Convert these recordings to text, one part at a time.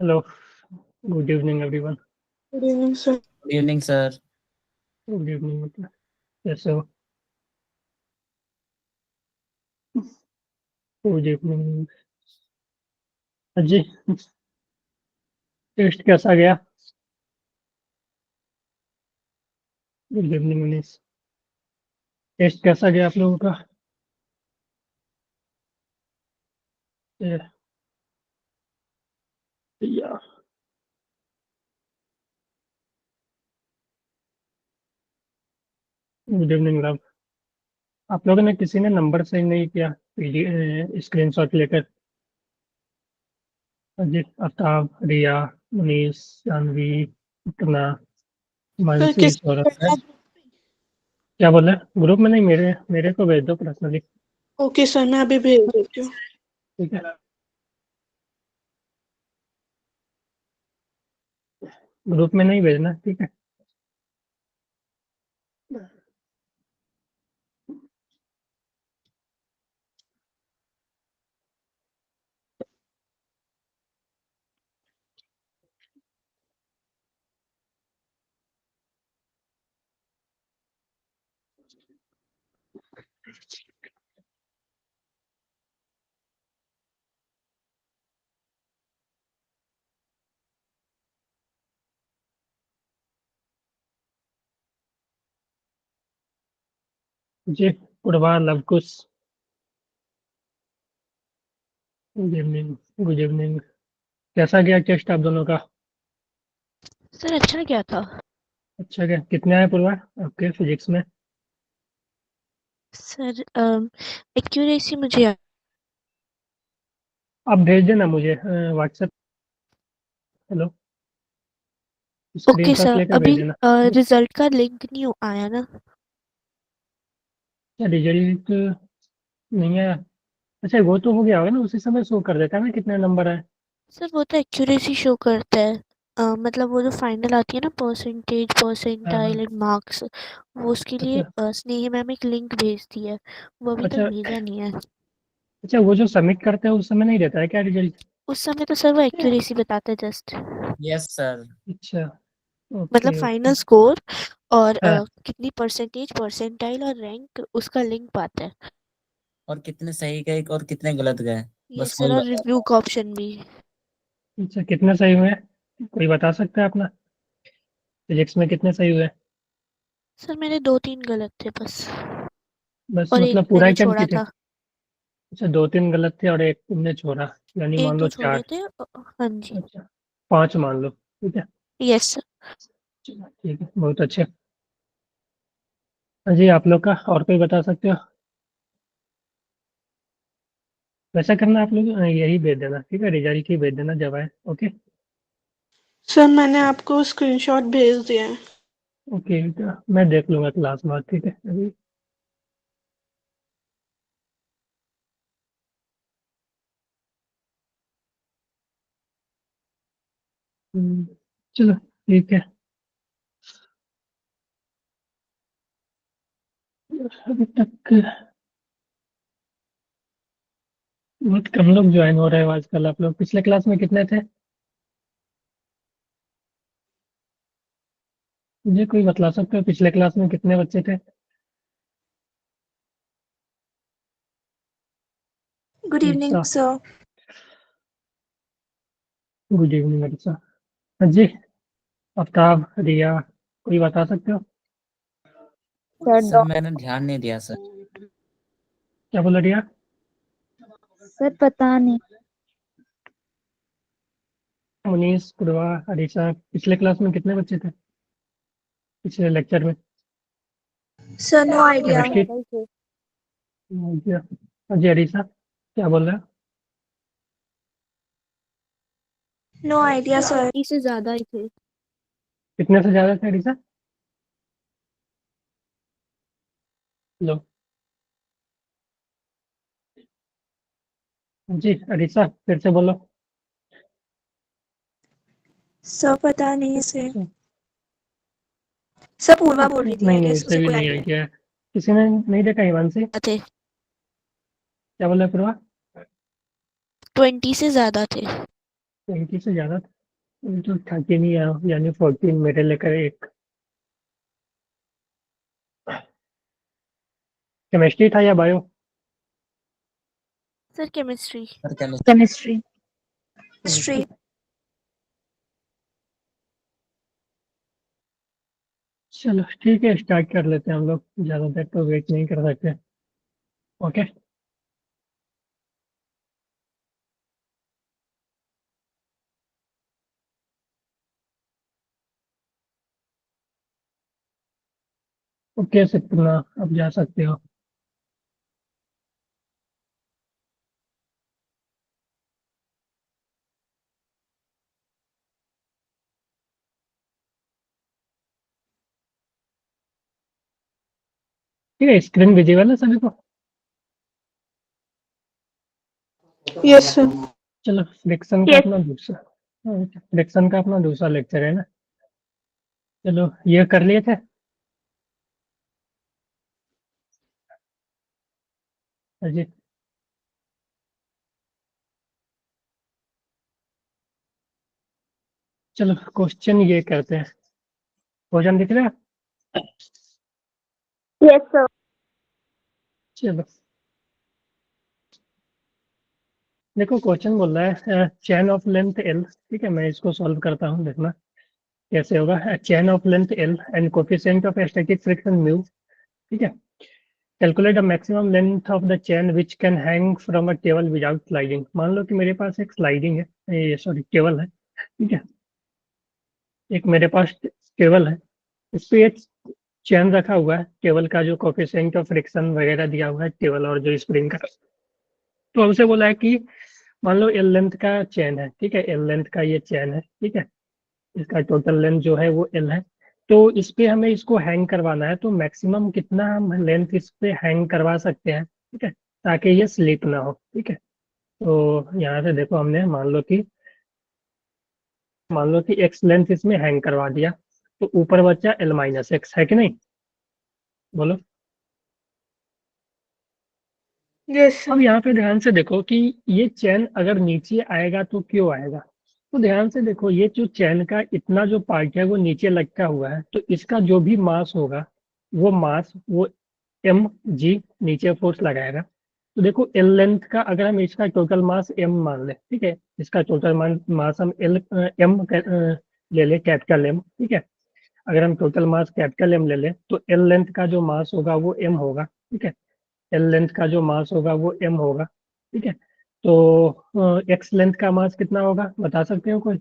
Hello, good evening, everyone. Good evening, sir. Good evening, sir. Good evening. Yes, so good evening. जी, test कैसा गया? Good evening Manish. Test कैसा गया आप लोगों का? ये या गुड इवनिंग लव। आप लोगों ने किसी ने नंबर सेंड नहीं किया स्क्रीनशॉट लेकर? अजीत, आफ्ताब, रिया, मनीष, जानवी, इतना, सर मानसी, किस सौरभ। सर क्या बोले? ग्रुप में नहीं, मेरे मेरे को भेज दो पर्सनली। ओके सर, मैं अभी भेज देती हूँ। ठीक है, ग्रुप में नहीं भेजना, ठीक है? जी, Purva, Luvkush, good evening. Good evening. कैसा गया टेस्ट आप दोनों का? सर अच्छा क्या था? अच्छा गया। कितने आए पूर्वा आपके फिजिक्स में? सर एक्यूरेसी मुझे आप भेज देना मुझे WhatsApp. Hello, okay screenshot sir, लेकर भेज अभी देना। रिजल्ट का लिंक नहीं आया ना? क्या रिजल्ट नहीं आया? अच्छा, वो तो हो गया होगा ना, उसी समय शो कर देता है ना कितने नंबर आए। सर वो तो एक्यूरेसी शो करता है। मतलब वो जो फाइनल आती है ना, परसेंटेज, हाँ हाँ। परसेंटाइल एंड मार्क्स, वो उसके लिए अच्छा स्नेही मैम एक लिंक भेजती है। वो अभी तक अच्छा। भेजा नहीं है। अच्छा, वो जो सबमिट करते हैं उस समय नहीं रहता है क्या रिजल्ट? उस समय तो सर वो एक्यूरेसी बताता है जस्ट। Yes sir. अच्छा, मतलब ओके ओके। फाइनल स्कोर और हाँ। कितनी परसेंटेज, परसेंटाइल और रैंक, उसका लिंक पाता है। और कितने सही गए और कितने गलत गए, ये बस सर, वही और बता रिव्यू दो। का ऑप्शन भी। अच्छा, कितने सही हुए? कोई बता सकता है अपना? फिजिक्स में कितने सही हुए? सर मेरे 2-3 गलत थे बस, बस और एक मतलब पूरा मैंने ही टेंथ छोड़ा की थे? था। अच्छा, दो तीन गलत थे और एक तुमने छोड़ा, यानी एक मान दो लो छोड़े चार। थे। हाँ जी। अच्छा, पांच मान लो, ठीक है। Yes sir. चलो, ठीक है, बहुत अच्छे। हाँ जी, आप लोग का और कोई बता सकते हो? वैसा करना आप लोग, यही भेज देना, ठीक है, रिजल्ट ही भेज देना जब आए। ओके सर मैंने आपको स्क्रीनशॉट भेज दिया है। ओके, तो मैं देख लूंगा क्लास बाद, ठीक है अभी। चलो, ठीक है। अभी तक बहुत कम लोग ज्वाइन हो रहे हैं आजकल। आप लोग पिछले क्लास में कितने थे? मुझे कोई बतला सकते हो पिछले क्लास में कितने बच्चे थे? गुड इवनिंग अच्छा, सर। Good evening. अच्छा, हाँ जी, आफ्ताब, रिया, कोई बता सकते हो? सर सर मैंने ध्यान नहीं दिया सर। क्या बोला रिया? सर पता नहीं। मुनीस, पूर्वा, अरीशा, पिछले क्लास में कितने बच्चे थे पिछले लेक्चर में? Sir no idea. केमिस्ट्री। ज्यादा ही थे। हाँ जी, अरीशा, क्या बोल रहे हो? No idea sir. 20 से ज्यादा ही थे। कितने से ज्यादा थे अरीशा? लो, हाँ जी अरीशा, फिर से बोलो। सर पता नहीं से। अच्छा, सर पूर्वा बोल रही थी, नहीं आई नहीं, गेस इसे उसे भी कोई नहीं आइडिया। आइडिया है। किसी ने नहीं देखा? हिमांशी, थे क्या बोल रहे पूर्वा? 20 से ज्यादा थे। 20 से ज्यादा था? तो 13 ही है, यानी 14 मेरे लेकर एक। केमिस्ट्री था या bio? Sir chemistry. Sir chemistry. Chemistry. History. चलो ठीक है, स्टार्ट कर लेते हैं हम लोग, ज़्यादा देर तो वेट नहीं कर सकते। ओके। ओके सपना, अब जा सकते हो। ठीक है, स्क्रीन विजिबल है सभी को? Yes sir. चलो, फ्रिक्शन का अपना दूसरा फ्रिक्शन का अपना दूसरा लेक्चर है ना। चलो, ये कर लिए थे। अजी, चलो क्वेश्चन ये करते हैं। क्वेश्चन दिख रहा है? Yes sir. चलो देखो, क्वेश्चन बोल रहा है चेन ऑफ लेंथ एल। ठीक है, मैं इसको सॉल्व करता हूँ, देखना कैसे होगा। Chain of length L and coefficient of static friction mu. ठीक है, calculate the maximum length of the chain which can hang from a table without sliding. मान लो कि मेरे पास एक स्लाइडिंग है, ये सॉरी टेबल है। ठीक है, एक मेरे पास टेबल है, इस पे एक चेन रखा हुआ है, टेबल का जो कोफिशिएंट ऑफ फ्रिक्शन वगैरह दिया हुआ है टेबल और जो स्प्रिंग का। तो हमसे बोला है कि मान लो एल लेंथ का चेन है। ठीक है, एल लेंथ का ये चेन है। ठीक है, इसका टोटल लेंथ जो है वो एल है। तो इस पे हमें इसको हैंग करवाना है, तो मैक्सिमम कितना हम लेंथ इस पे हैंग करवा सकते हैं। ठीक है, ताकि ये स्लिप ना हो। ठीक है, तो यहाँ से देखो, हमने मान लो कि एक्स लेंथ इसमें हैंग करवा दिया, तो ऊपर बचा एल माइनस एक्स, है कि नहीं? बोलो। यस अब सर। यहाँ पे ध्यान से देखो कि ये चैन अगर नीचे आएगा तो क्यों आएगा। तो ध्यान से देखो, ये जो चैन का इतना जो पार्ट है वो नीचे लटका हुआ है, तो इसका जो भी मास होगा वो एम जी नीचे फोर्स लगाएगा। तो देखो, एल लेंथ का अगर हम इसका टोटल मास एम मान ले। ठीक है, इसका टोटल मास हम एम ले ले, कैपिटल एम। ठीक है, अगर हम टोटल मास कैपिटल एम ले ले, तो एल लेंथ का जो मास होगा वो एम होगा। ठीक है, एल लेंथ का जो मास होगा वो एम होगा। ठीक है, तो एक्स लेंथ का मास कितना होगा, बता सकते हो कोई?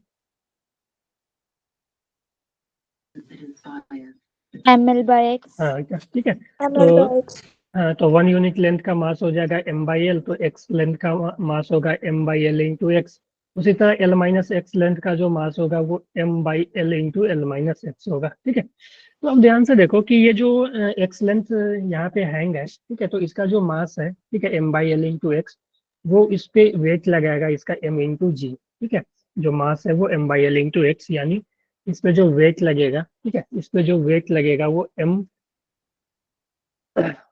ml/x। हाँ क्या, ठीक है। ml by तो x। हाँ, तो 1 यूनिट लेंथ का मास हो जाएगा एम बाई एल, तो एक्स लेंथ का मास होगा M by L into X. उसी तरह एल माइनस एक्स लेंथ का जो मास होगा वो M by L into L minus X होगा। ठीक है, तो अब ध्यान से देखो कि ये जो एक्स लेंथ यहाँ पे हैंग है। ठीक है, तो इसका जो मास है, ठीक है, M by L into X, वो इस पे वेट लगाएगा इसका एम इंटू जी। ठीक है, जो मास है वो M by L into X, यानी इस पे जो वेट लगेगा, ठीक है, इस पे जो वेट लगेगा वो एम,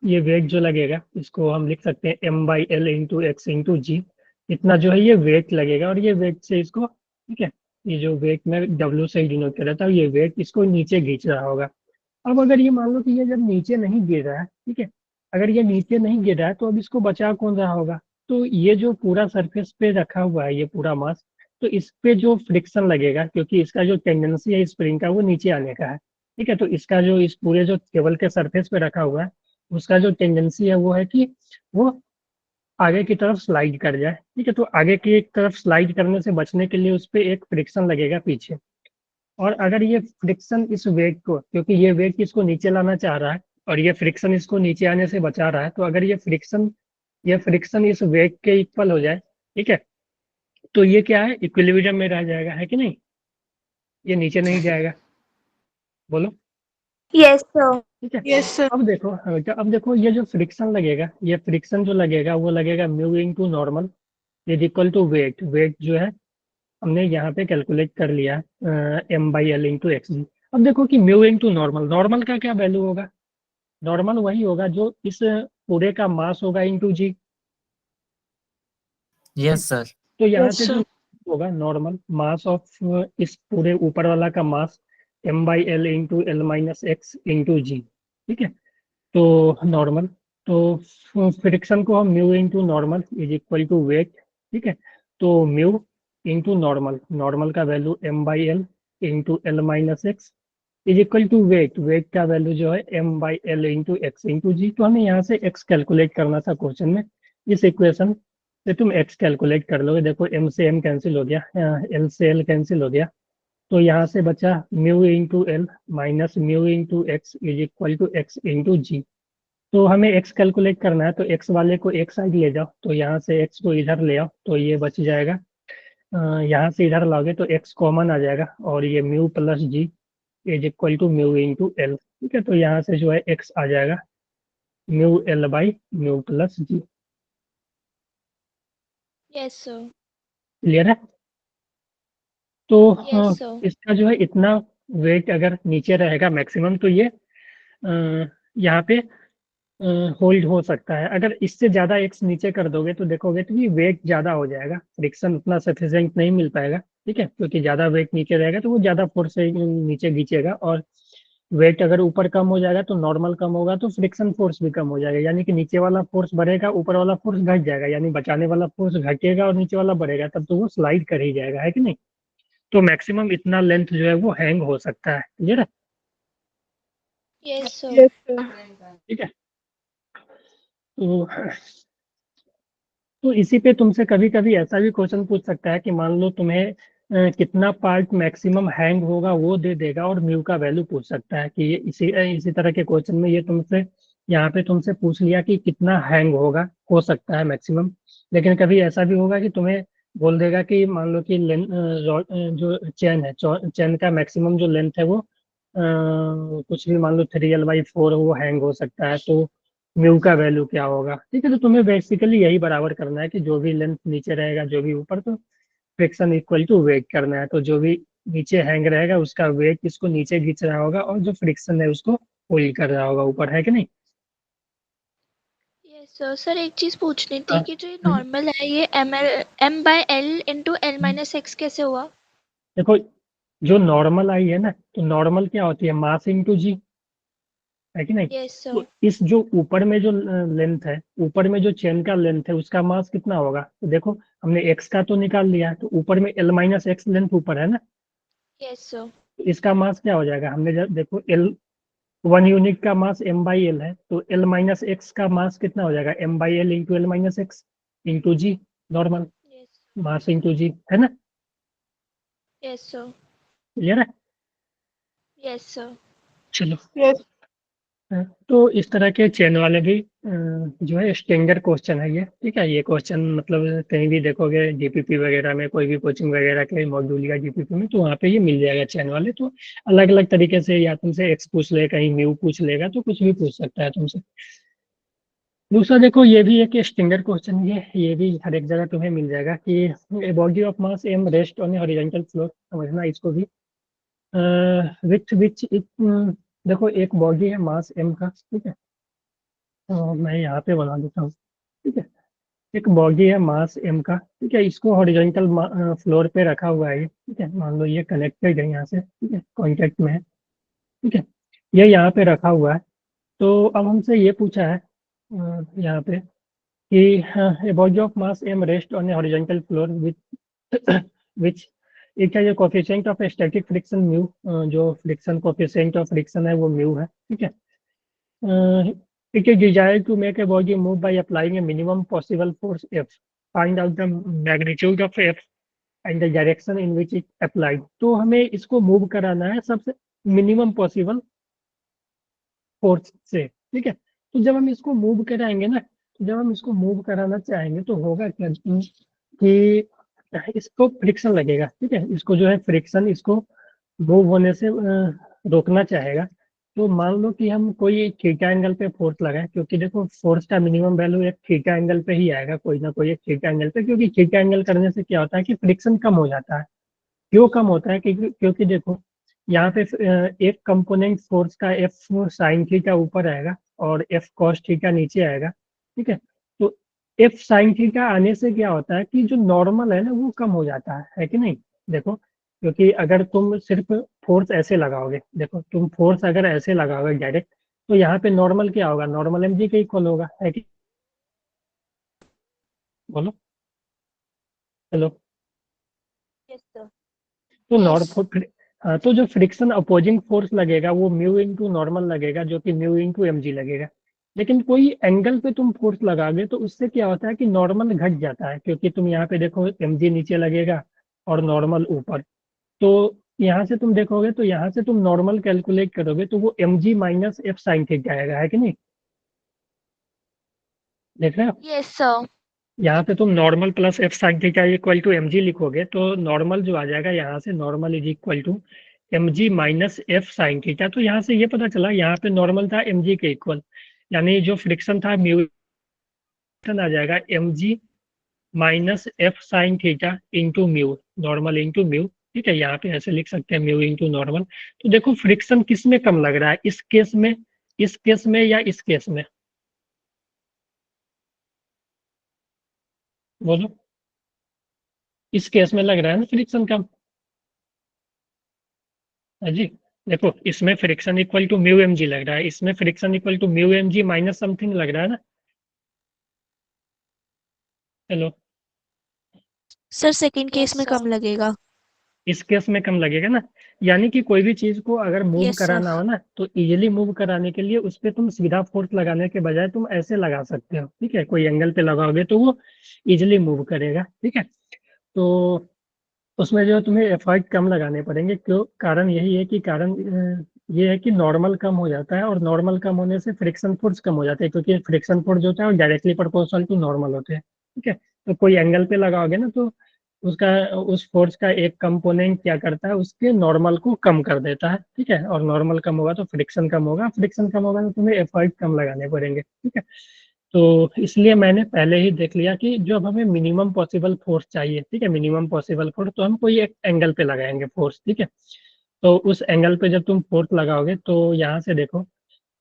ये वेट जो लगेगा इसको हम लिख सकते हैं m by L into x into g. इतना जो है ये वेट लगेगा, और ये वेट से इसको, ठीक है, ये जो वेट में डब्ल्यू से डिनोट कर रहा था, ये वेट इसको नीचे खींच रहा होगा। अब अगर ये मान लो कि ये जब नीचे नहीं गिर रहा है, ठीक है, अगर ये नीचे नहीं गिर रहा है, तो अब इसको बचा कौन रहा होगा? तो ये जो पूरा सरफेस पे रखा हुआ है ये पूरा मास, तो इस पे जो फ्रिक्शन लगेगा, क्योंकि इसका जो टेंडेंसी है स्प्रिंग का वो नीचे आने का है। ठीक है, तो इसका जो इस पूरे जो टेबल के सरफेस पे रखा हुआ है, उसका जो टेंडेंसी है वो है कि वो आगे की तरफ स्लाइड कर जाए। ठीक है, तो आगे की एक तरफ स्लाइड करने से बचने के लिए उस पर एक फ्रिक्शन लगेगा पीछे। और अगर ये फ्रिक्शन इस वेट को, क्योंकि ये वेट इसको नीचे लाना चाह रहा है और ये फ्रिक्शन इसको नीचे आने से बचा रहा है, तो अगर ये फ्रिक्शन इस वेट के इक्वल हो जाए, ठीक है, तो ये क्या है, इक्विलिब्रियम में रह जाएगा, है कि नहीं? ये नीचे नहीं जाएगा। बोलो। Yes sir. ठीक है, यस सर। अब देखो ये जो फ्रिक्शन लगेगा, ये फ्रिक्शन जो लगेगा वो लगेगा mu into normal is equal to weight. Weight जो है हमने यहाँ पे कैलकुलेट कर लिया, m by L into x g. अब देखो कि म्यू इंटू नॉर्मल, नॉर्मल का क्या वैल्यू होगा? नॉर्मल वही होगा जो इस पूरे का मास होगा इंटू जी। Yes sir. तो यहाँ यस पे जो सर। होगा नॉर्मल मास ऑफ इस पूरे ऊपर वाला का mass m/l into l minus x into g, ठीक है। तो नॉर्मल, तो फ्रिक्शन को हम mu into normal is equal to weight, ठीक है। तो म्यू इंटू नॉर्मल, नॉर्मल का value m/l into l minus x is equal to weight, weight का वैल्यू जो है m/l into x into g. तो हमें यहाँ से x कैलकुलेट करना था क्वेश्चन में। इस इक्वेशन से तुम x कैलकुलेट कर लोगे। देखो m से m कैंसिल हो गया, l से l कैंसिल हो गया, तो यहाँ से बचा mu into L minus mu into x is equal to x into g. तो हमें x कैलकुलेट करना है, तो x वाले को एक साइड ले जाओ, तो यहाँ से x को इधर ले आओ तो ये बच जाएगा। यहाँ से इधर लाओगे तो x कॉमन आ जाएगा और ये mu plus G is equal to mu into L, ठीक है। तो यहाँ से जो है x आ जाएगा mu L by mu plus G. Yes, sir. Clear है? तो Yes, sir. इसका जो है इतना वेट अगर नीचे रहेगा मैक्सिमम, तो ये यहाँ पे होल्ड हो सकता है। अगर इससे ज़्यादा एक्स नीचे कर दोगे तो देखोगे तो ये वेट ज़्यादा हो जाएगा, फ्रिक्शन उतना सफिशिएंट नहीं मिल पाएगा, ठीक है। क्योंकि ज़्यादा वेट नीचे रहेगा तो वो ज़्यादा फोर्स से नीचे खींचेगा, और वेट अगर ऊपर कम हो जाएगा तो नॉर्मल कम होगा तो फ्रिक्शन फोर्स भी कम हो जाएगा। यानी कि नीचे वाला फोर्स बढ़ेगा, ऊपर वाला फोर्स घट जाएगा, यानी बचाने वाला फोर्स घटेगा और नीचे वाला बढ़ेगा, तब तो वो स्लाइड कर ही जाएगा, है कि नहीं। तो मैक्सिमम इतना लेंथ जो है वो हैंग हो सकता है, क्लियर है? Yes, sir. Yes, sir. ठीक है। तो इसी पे तुमसे कभी कभी ऐसा भी क्वेश्चन पूछ सकता है कि मान लो तुम्हें कितना पार्ट मैक्सिमम हैंग होगा वो दे देगा और म्यू का वैल्यू पूछ सकता है कि ये इसी तरह के क्वेश्चन में ये तुमसे यहाँ पे तुमसे पूछ लिया कि कितना हैंग होगा हो सकता है मैक्सिमम। लेकिन कभी ऐसा भी होगा कि तुम्हें बोल देगा कि मान लो कि जो चेन है, चेन का मैक्सिमम जो लेंथ है वो कुछ भी मान लो 3l/4 वो हैंग हो सकता है, तो म्यू का वैल्यू क्या होगा, ठीक है। तो तुम्हें बेसिकली यही बराबर करना है कि जो भी लेंथ नीचे रहेगा जो भी ऊपर, तो फ्रिक्शन इक्वल टू वेट करना है। तो जो भी नीचे हैंग रहेगा उसका वेट इसको नीचे खींच रहा होगा और जो फ्रिक्शन है उसको होल्ड कर रहा होगा ऊपर, है कि नहीं। Yes, sir. सर एक चीज पूछनी थी हाँ। कि जो ये नॉर्मल है ये m/l into l minus x कैसे हुआ? देखो जो नॉर्मल आई है ना, तो नॉर्मल क्या होती है, मास इंटू जी, है कि नहीं। Yes, sir. तो इस जो ऊपर में जो लेंथ है, ऊपर में जो चेन का लेंथ है उसका मास कितना होगा, तो देखो हमने एक्स का तो निकाल लिया, तो ऊपर में l माइनस एक्स लेंथ ऊपर है ना, Yes, sir. तो इसका मास क्या हो जाएगा, हमने जब देखो एल 1 यूनिट का मास m/l है, तो l माइनस एक्स का मास कितना हो जाएगा, m/l into l minus x into g, normal Yes. Mass into g, है ना। Yes, sir. क्लियर है? Yes, sir. चलो। Yes. तो इस तरह के चेन वाले भी जो है स्टैंडर्ड क्वेश्चन है ये, ठीक है। ये क्वेश्चन मतलब कहीं भी देखोगे जीपीपी वगैरह में, कोई भी कोचिंग वगैरह के मॉड्यूल या जीपीपी में, तो वहाँ पे ये मिल जाएगा चेन वाले। तो अलग अलग तरीके से या तुमसे एक्स पूछ ले, कहीं म्यू पूछ लेगा, तो कुछ भी पूछ सकता है तुमसे। दूसरा देखो ये भी एक स्टैंडर्ड क्वेश्चन, ये भी हर एक जगह तुम्हें मिल जाएगा कि a body of mass M rest on a horizontal floor, समझना इसको भी। विथ विच देखो एक बॉडी है मास एम का, ठीक है। तो मैं यहाँ पे बना देता हूँ, ठीक है। एक बॉडी है मास एम का, ठीक है। इसको हॉरिजॉन्टल फ्लोर पे रखा हुआ है ये, ठीक है। मान लो ये कनेक्टेड है यहाँ से, ठीक है, कॉन्टेक्ट में है, ठीक है। ये यहाँ पे रखा हुआ है। तो अब हमसे ये पूछा है यहाँ पे कि a body of mass m rest on a horizontal floor with which एक है ये coefficient of static friction mu, जो फ्रिक्शन कोफिशिएंट ऑफ फ्रिक्शन है वो म्यू है, ठीक है। It is desired to make a body move by applying a minimum possible force F, find out the magnitude of F and the direction in which it applied. तो हमें इसको move कराना है सबसे मिनिमम पॉसिबल फोर्स से, ठीक है। तो जब हम इसको मूव कराएंगे ना, जब हम इसको मूव कराना चाहेंगे तो होगा क्या कि इसको फ्रिक्शन लगेगा, ठीक है। इसको जो है फ्रिक्शन इसको मूव होने से रोकना चाहेगा। तो मान लो कि हम कोई थीटा एंगल पे फोर्स लगाए, क्योंकि देखो फोर्स का मिनिमम वैल्यू एक थीटा एंगल पे ही आएगा, कोई ना कोई एक थीटा एंगल पे, क्योंकि थीटा एंगल करने से क्या होता है कि फ्रिक्शन कम हो जाता है। क्यों कम होता है, क्योंकि देखो यहाँ पे एक कंपोनेंट फोर्स का एफ साइन थीटा ऊपर आएगा और एफ कॉस थीटा नीचे आएगा, ठीक है। तो एफ साइन थीटा आने से क्या होता है कि जो नॉर्मल है ना वो कम हो जाता है कि नहीं। देखो, क्योंकि अगर तुम सिर्फ फोर्स ऐसे लगाओगे, देखो तुम फोर्स अगर ऐसे लगाओगे डायरेक्ट, तो यहाँ पे नॉर्मल क्या होगा, नॉर्मल एम जी के इक्वल होगा, है कि? बोलो, हेलो। Yes, sir. तो Yes. हाँ, तो जो फ्रिक्शन अपोजिंग फोर्स लगेगा वो म्यू इंटू नॉर्मल लगेगा, जो कि म्यू इंटू एम जी लगेगा। लेकिन कोई एंगल पे तुम फोर्स लगाओगे तो उससे क्या होता है कि नॉर्मल घट जाता है, क्योंकि तुम यहाँ पे देखो एम जी नीचे लगेगा और नॉर्मल ऊपर। तो यहाँ से तुम देखोगे तो यहाँ से तुम नॉर्मल कैलकुलेट करोगे तो वो एम जी माइनस एफ साइन थीटा आएगा, है कि नहीं? देख रहे हो? Yes, sir. यहाँ पे तुम normal plus F sine theta equal to M G लिखोगे तो नॉर्मल जो आ जाएगा यहाँ से, normal is equal to M ji minus F sine theta. तो यहाँ से ये पता चला यहाँ पे नॉर्मल था एम जी के इक्वल, यानी जो फ्रिक्शन था म्यू आ जाएगा एम जी minus F sine theta into mu, normal into mu. ठीक है, यहाँ पे ऐसे लिख सकते हैं म्यू इंटू नॉर्मल। तो देखो फ्रिक्शन किस में कम लग रहा है, इस केस में, इस केस में या इस केस में? बोलो, इस केस में लग रहा है ना फ्रिक्शन कम, है जी। देखो इसमें friction equal to mu M G लग रहा है, इसमें friction equal to mu M G minus something लग रहा है ना। Hello, sir second case Yes, में sir. कम लगेगा। इस केस में कम लगेगा ना। यानी कि कोई भी चीज को अगर मूव यस सर। कराना हो ना तो इजीली मूव कराने के लिए उस पर तुम सीधा फोर्स लगाने के बजाय तुम ऐसे लगा सकते हो। ठीक है, कोई एंगल पे लगाओगे तो वो इजिली मूव करेगा। ठीक है, तो उसमें जो तुम्हें एफर्ट कम लगाने पड़ेंगे, क्यों? कारण यही है कि कारण ये है कि नॉर्मल कम हो जाता है, और नॉर्मल कम होने से फ्रिक्शन फोर्स कम हो जाते हैं, क्योंकि फ्रिक्शन फोर्स जो होता है वो डायरेक्टली प्रोपोर्शनल टू नॉर्मल होते हैं। ठीक है, तो कोई एंगल पे लगाओगे ना तो उसका, उस फोर्स का एक कंपोनेंट क्या करता है, उसके नॉर्मल को कम कर देता है। ठीक है, और नॉर्मल कम होगा तो फ्रिक्शन कम होगा, फ्रिक्शन कम होगा तो तुम्हें एफर्ट कम लगाने पड़ेंगे। ठीक है, तो इसलिए मैंने पहले ही देख लिया कि जब हमें मिनिमम पॉसिबल फोर्स चाहिए, ठीक है, मिनिमम पॉसिबल फोर्स, तो हम कोई एक एंगल पे लगाएंगे फोर्स। ठीक है, तो उस एंगल पे जब तुम फोर्स लगाओगे तो यहाँ से देखो,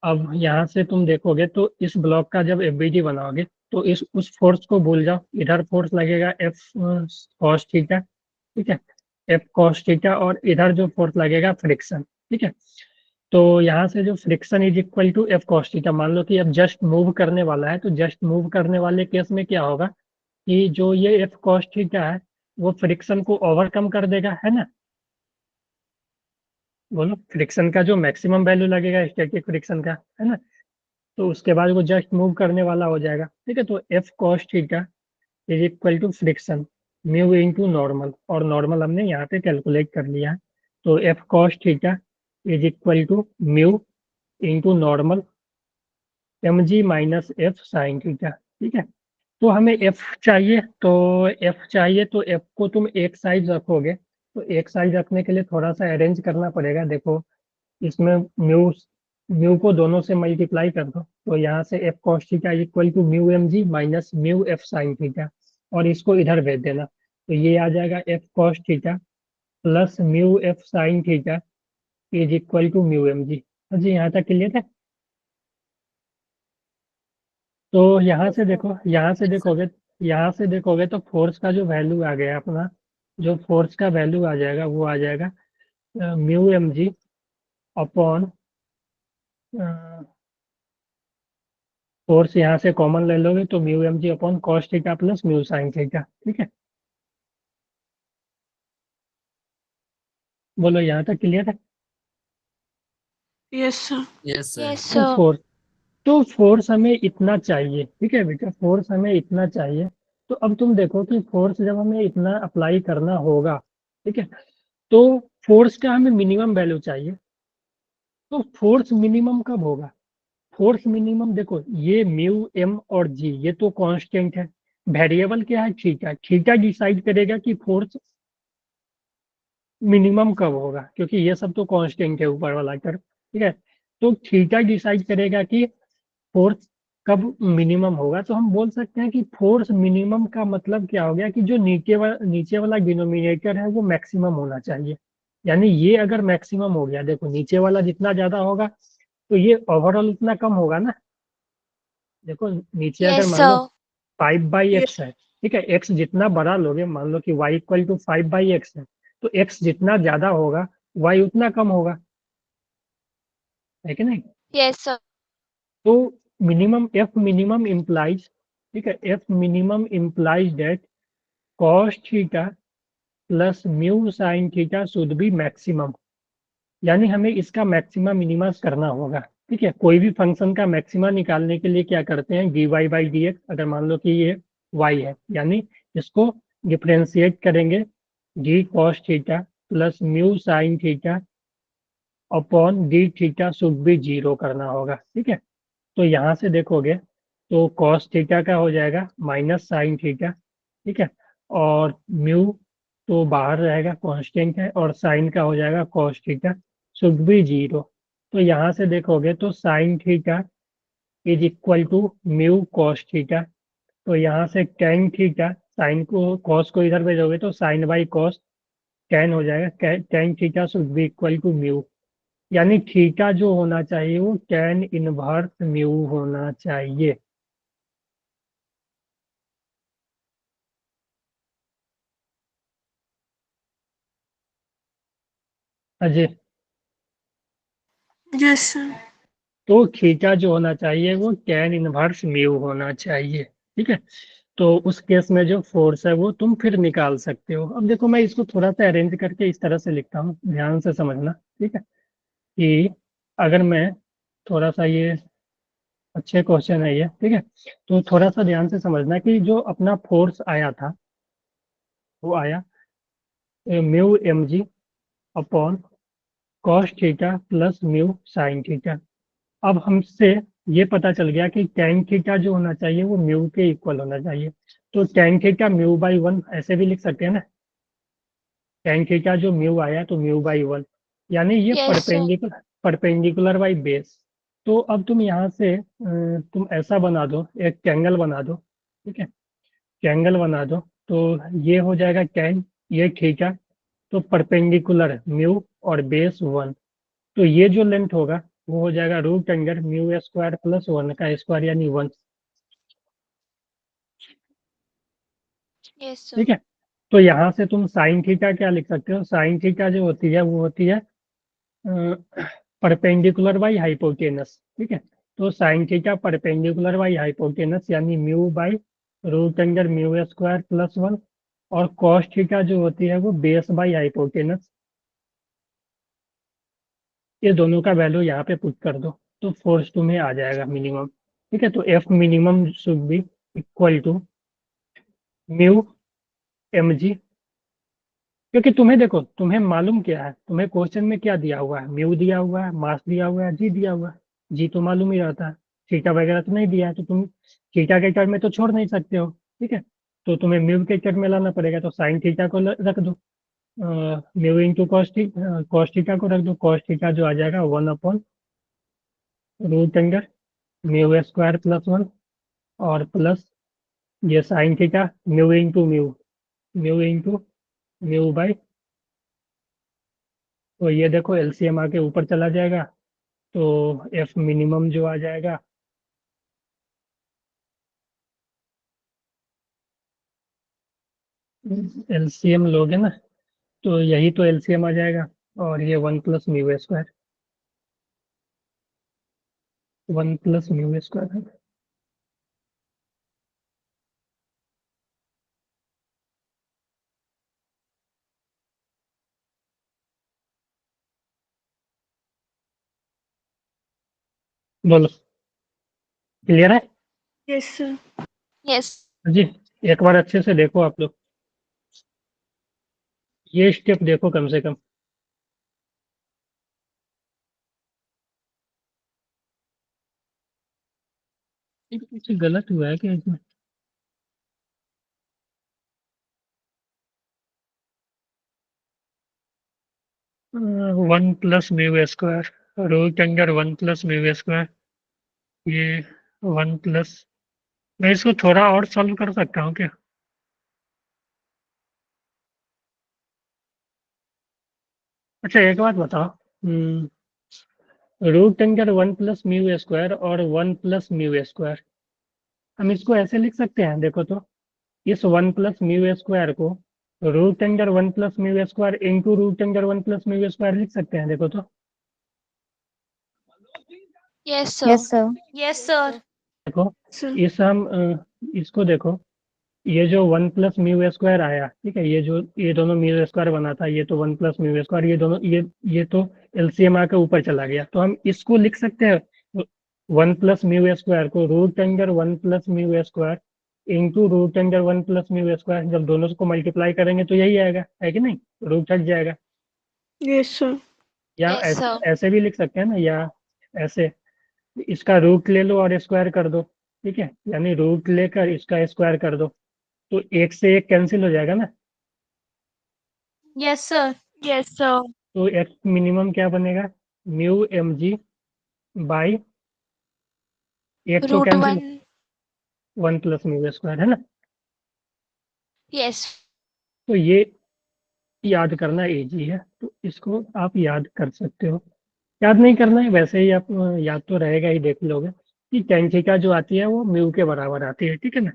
अब यहाँ से तुम देखोगे तो इस ब्लॉक का जब एफबीडी बनाओगे तो इस उस फोर्स को भूल जाओ, इधर फोर्स लगेगा एफ कॉस थीटा। ठीक है, एफ कॉस थीटा, और इधर जो फोर्स लगेगा फ्रिक्शन। ठीक है, तो यहाँ से जो friction is equal to F cos theta, मान लो कि अब जस्ट मूव करने वाला है, तो जस्ट मूव करने वाले केस में क्या होगा कि जो ये एफ कॉस थीटा है वो फ्रिक्शन को ओवरकम कर देगा, है ना? बोलो, फ्रिक्शन का जो मैक्सिमम वैल्यू लगेगा स्टैटिक फ्रिक्शन का, है ना, तो उसके बाद वो जस्ट मूव करने वाला हो जाएगा। ठीक है, तो F cos theta is equal to friction mu into normal, और नॉर्मल हमने यहाँ पे कैलकुलेट कर लिया है। तो F cos theta is equal to mu into normal M ji minus F sine theta. ठीक है, तो हमें एफ चाहिए, तो एफ चाहिए तो एफ को तुम एक साइड रखोगे, तो एक साइड रखने के लिए थोड़ा सा अरेंज करना पड़ेगा। देखो इसमें म्यू म्यू को दोनों से मल्टीप्लाई कर दो, तो यहाँ से f cos theta equal to mu M G minus mu f sine theta, और इसको इधर भेज देना, तो ये आ जाएगा f cos theta plus mu f sine theta is equal to mu M G. जी, यहाँ तक क्लियर है? तो यहाँ से देखो, यहाँ से देखोगे तो फोर्स का जो वैल्यू आ गया अपना, जो फोर्स का वैल्यू आ जाएगा वो आ जाएगा mu M G upon, force यहाँ से कॉमन ले लोगे तो mu M G upon cos theta plus mu sine theta. ठीक है, बोलो यहाँ तक क्लियर है? Yes sir. Yes sir. Yes, तो sir. फोर्स तो फोर्स हमें इतना चाहिए। ठीक है बेटा, फोर्स हमें इतना चाहिए। तो अब तुम देखो कि फोर्स जब हमें इतना अप्लाई करना होगा, ठीक है, तो फोर्स का हमें मिनिमम वैल्यू चाहिए। तो फोर्स मिनिमम कब होगा? फोर्स मिनिमम देखो, ये म्यू एम और जी ये तो कांस्टेंट है, वेरिएबल क्या है? थीटा। थीटा डिसाइड करेगा कि फोर्स मिनिमम कब होगा, क्योंकि ये सब तो कांस्टेंट है ऊपर वाला कर्व। ठीक है, तो थीटा डिसाइड करेगा कि फोर्स कब मिनिमम होगा। तो हम बोल सकते हैं कि फोर्स मिनिमम का मतलब क्या हो गया कि जो नीचे वाला डिनोमिनेटर है वो मैक्सिमम होना चाहिए। यानी ये अगर मैक्सिमम हो गया, देखो नीचे वाला जितना ज्यादा होगा तो ये ओवरऑल उतना कम होगा ना। देखो नीचे अगर Yes, मान लो, sir. 5/x है, ठीक है। x जितना बड़ा लोगे, मान लो कि y इक्वल टू 5/x है, तो x जितना ज्यादा होगा y उतना कम होगा, है कि नहीं? Yes, sir. तो मिनिमम एफ मिनिमम इम्प्लाइज, ठीक है, F minimum implies that cos theta plus mu sine theta should B maximum. यानी हमें इसका मैक्सिमा मिनिमा करना होगा, ठीक है। कोई भी फंक्शन का मैक्सिमा निकालने के लिए क्या करते हैं, dy/dx, अगर मान लो कि ये y है, यानी इसको डिफ्रेंशिएट करेंगे d cos theta plus mu sine theta upon d theta should B 0 करना होगा, ठीक है। तो यहाँ से देखोगे तो cos थीटा का हो जाएगा माइनस साइन थीटा, ठीक है, और म्यू तो बाहर रहेगा, कांस्टेंट है, और साइन का हो जाएगा cos थीटा शुड बी 0। तो यहाँ से देखोगे तो sine theta is equal to mu cos theta, तो यहाँ से tan थीटा, साइन को cos को इधर भेजोगे तो साइन बाई cos tan हो जाएगा, tan theta should be equal to mu. यानी थीटा जो होना चाहिए वो tan इनवर्स म्यू होना चाहिए। Ajay, yes sir. तो थीटा जो होना चाहिए वो tan इनवर्स म्यू होना चाहिए, ठीक है। तो उस केस में जो फोर्स है वो तुम फिर निकाल सकते हो। अब देखो मैं इसको थोड़ा सा अरेंज करके इस तरह से लिखता हूँ, ध्यान से समझना, ठीक है। कि अगर मैं थोड़ा सा, ये अच्छे क्वेश्चन है ये, ठीक है, तो थोड़ा सा ध्यान से समझना कि जो अपना फोर्स आया था वो आया mu M G upon cos theta plus mu sine theta. अब हमसे ये पता चल गया कि tan थीटा जो होना चाहिए वो म्यू के इक्वल होना चाहिए। तो tan थीटा म्यू/1 ऐसे भी लिख सकते हैं ना, tan थीटा जो म्यू आया तो म्यू/1, यानी ये Yes, sir. Perpendicular by base. तो अब तुम यहाँ से तुम ऐसा बना दो, एक ट्रायंगल बना दो, ठीक है, ट्रायंगल बना दो, तो ये हो जाएगा tan, ये थीटा, तो परपेंडिकुलर म्यू और बेस 1, तो ये जो लेंथ होगा वो हो जाएगा root under mu square plus 1 का स्क्वायर, यानी 1, Yes, sir. ठीक है। तो यहाँ से तुम साइन थीटा क्या लिख सकते हो, साइन थीटा जो होती है वो होती है परपेंडिकुलर बाई हाइपोटेनस, ठीक है। तो sine theta perpendicular by hypotenuse यानी mu by root under mu square plus 1, और कॉस थीटा जो होती है वो बेस बाई हाइपोटेनस। ये दोनों का वैल्यू यहाँ पे पुट कर दो तो फोर्स तुम्हें आ जाएगा मिनिमम, ठीक है। तो F minimum should be equal to mu M G, क्योंकि तुम्हें देखो, तुम्हें मालूम क्या है, तुम्हें क्वेश्चन में क्या दिया हुआ है, म्यू दिया हुआ है, मास दिया हुआ है, जी दिया हुआ है। जी तो मालूम ही रहता है, थीटा वगैरह तो नहीं दिया है, तो तुम थीटा के टर्म में तो छोड़ नहीं सकते हो, ठीक है। तो तुम्हें म्यू के टर्म में लाना पड़ेगा, तो साइन थीटा को रख दो, म्यू इंटू कॉस थीटा को रख दो, कॉस थीटा जो आ जाएगा 1 upon root under mu square plus 1, और प्लस ये sine theta mu into mu, mu into mu by, तो ये देखो एलसीएम आके ऊपर चला जाएगा, तो एफ मिनिमम जो आ जाएगा एलसीएम लोगे ना, तो यही तो एलसीएम आ जाएगा, और ये 1 plus mu square, 1 plus mu square है। बोलो, क्लियर है यस सर। Yes. जी? एक बार अच्छे से देखो आप लोग, ये स्टेप देखो कम से कम। कुछ गलत हुआ है क्या इसमें? 1 plus mu square, root under 1 plus mu square, ये 1 प्लस, मैं इसको थोड़ा और सॉल्व कर सकता हूँ क्या? अच्छा एक बात बताओ, root under 1 plus mu square और 1 प्लस म्यू स्क्वायर, हम इसको ऐसे लिख सकते हैं, देखो तो, इस 1 + μ² को root under 1 + μ² into root under 1 + μ² लिख सकते हैं, देखो तो। Yes, sir. Yes, sir. Yes, sir. देखो सर इस हम इसको देखो, ये जो 1 + μ² आया, ठीक है, ये दोनों μ² बना था, ये तो 1 + μ², ये दोनों ये तो एलसीएम आकर ऊपर चला गया, तो हम इसको लिख सकते हैं 1 + μ² को root under 1 + μ² into root under 1 + μ²। जब दोनों को मल्टीप्लाई करेंगे तो यही आएगा, है कि नहीं, रूट हट जाएगा। यस सर या Yes, ऐसे sir. ऐसे भी लिख सकते हैं ना, या ऐसे, इसका रूट ले लो और स्क्वायर कर दो, ठीक है, यानी रूट लेकर इसका स्क्वायर कर दो, तो एक से एक कैंसिल हो जाएगा ना। Yes, sir. Yes, sir. तो एक्स मिनिमम क्या बनेगा, μmg बाई, एक तो Root कैंसिल, 1. 1 + μ², है ना। Yes. तो ये याद करना इजी है, तो इसको आप याद कर सकते हो। याद नहीं करना है, वैसे ही आप याद तो रहेगा ही, देख लोगे कि tan थीटा जो आती है वो म्यू के बराबर आती है, ठीक है ना।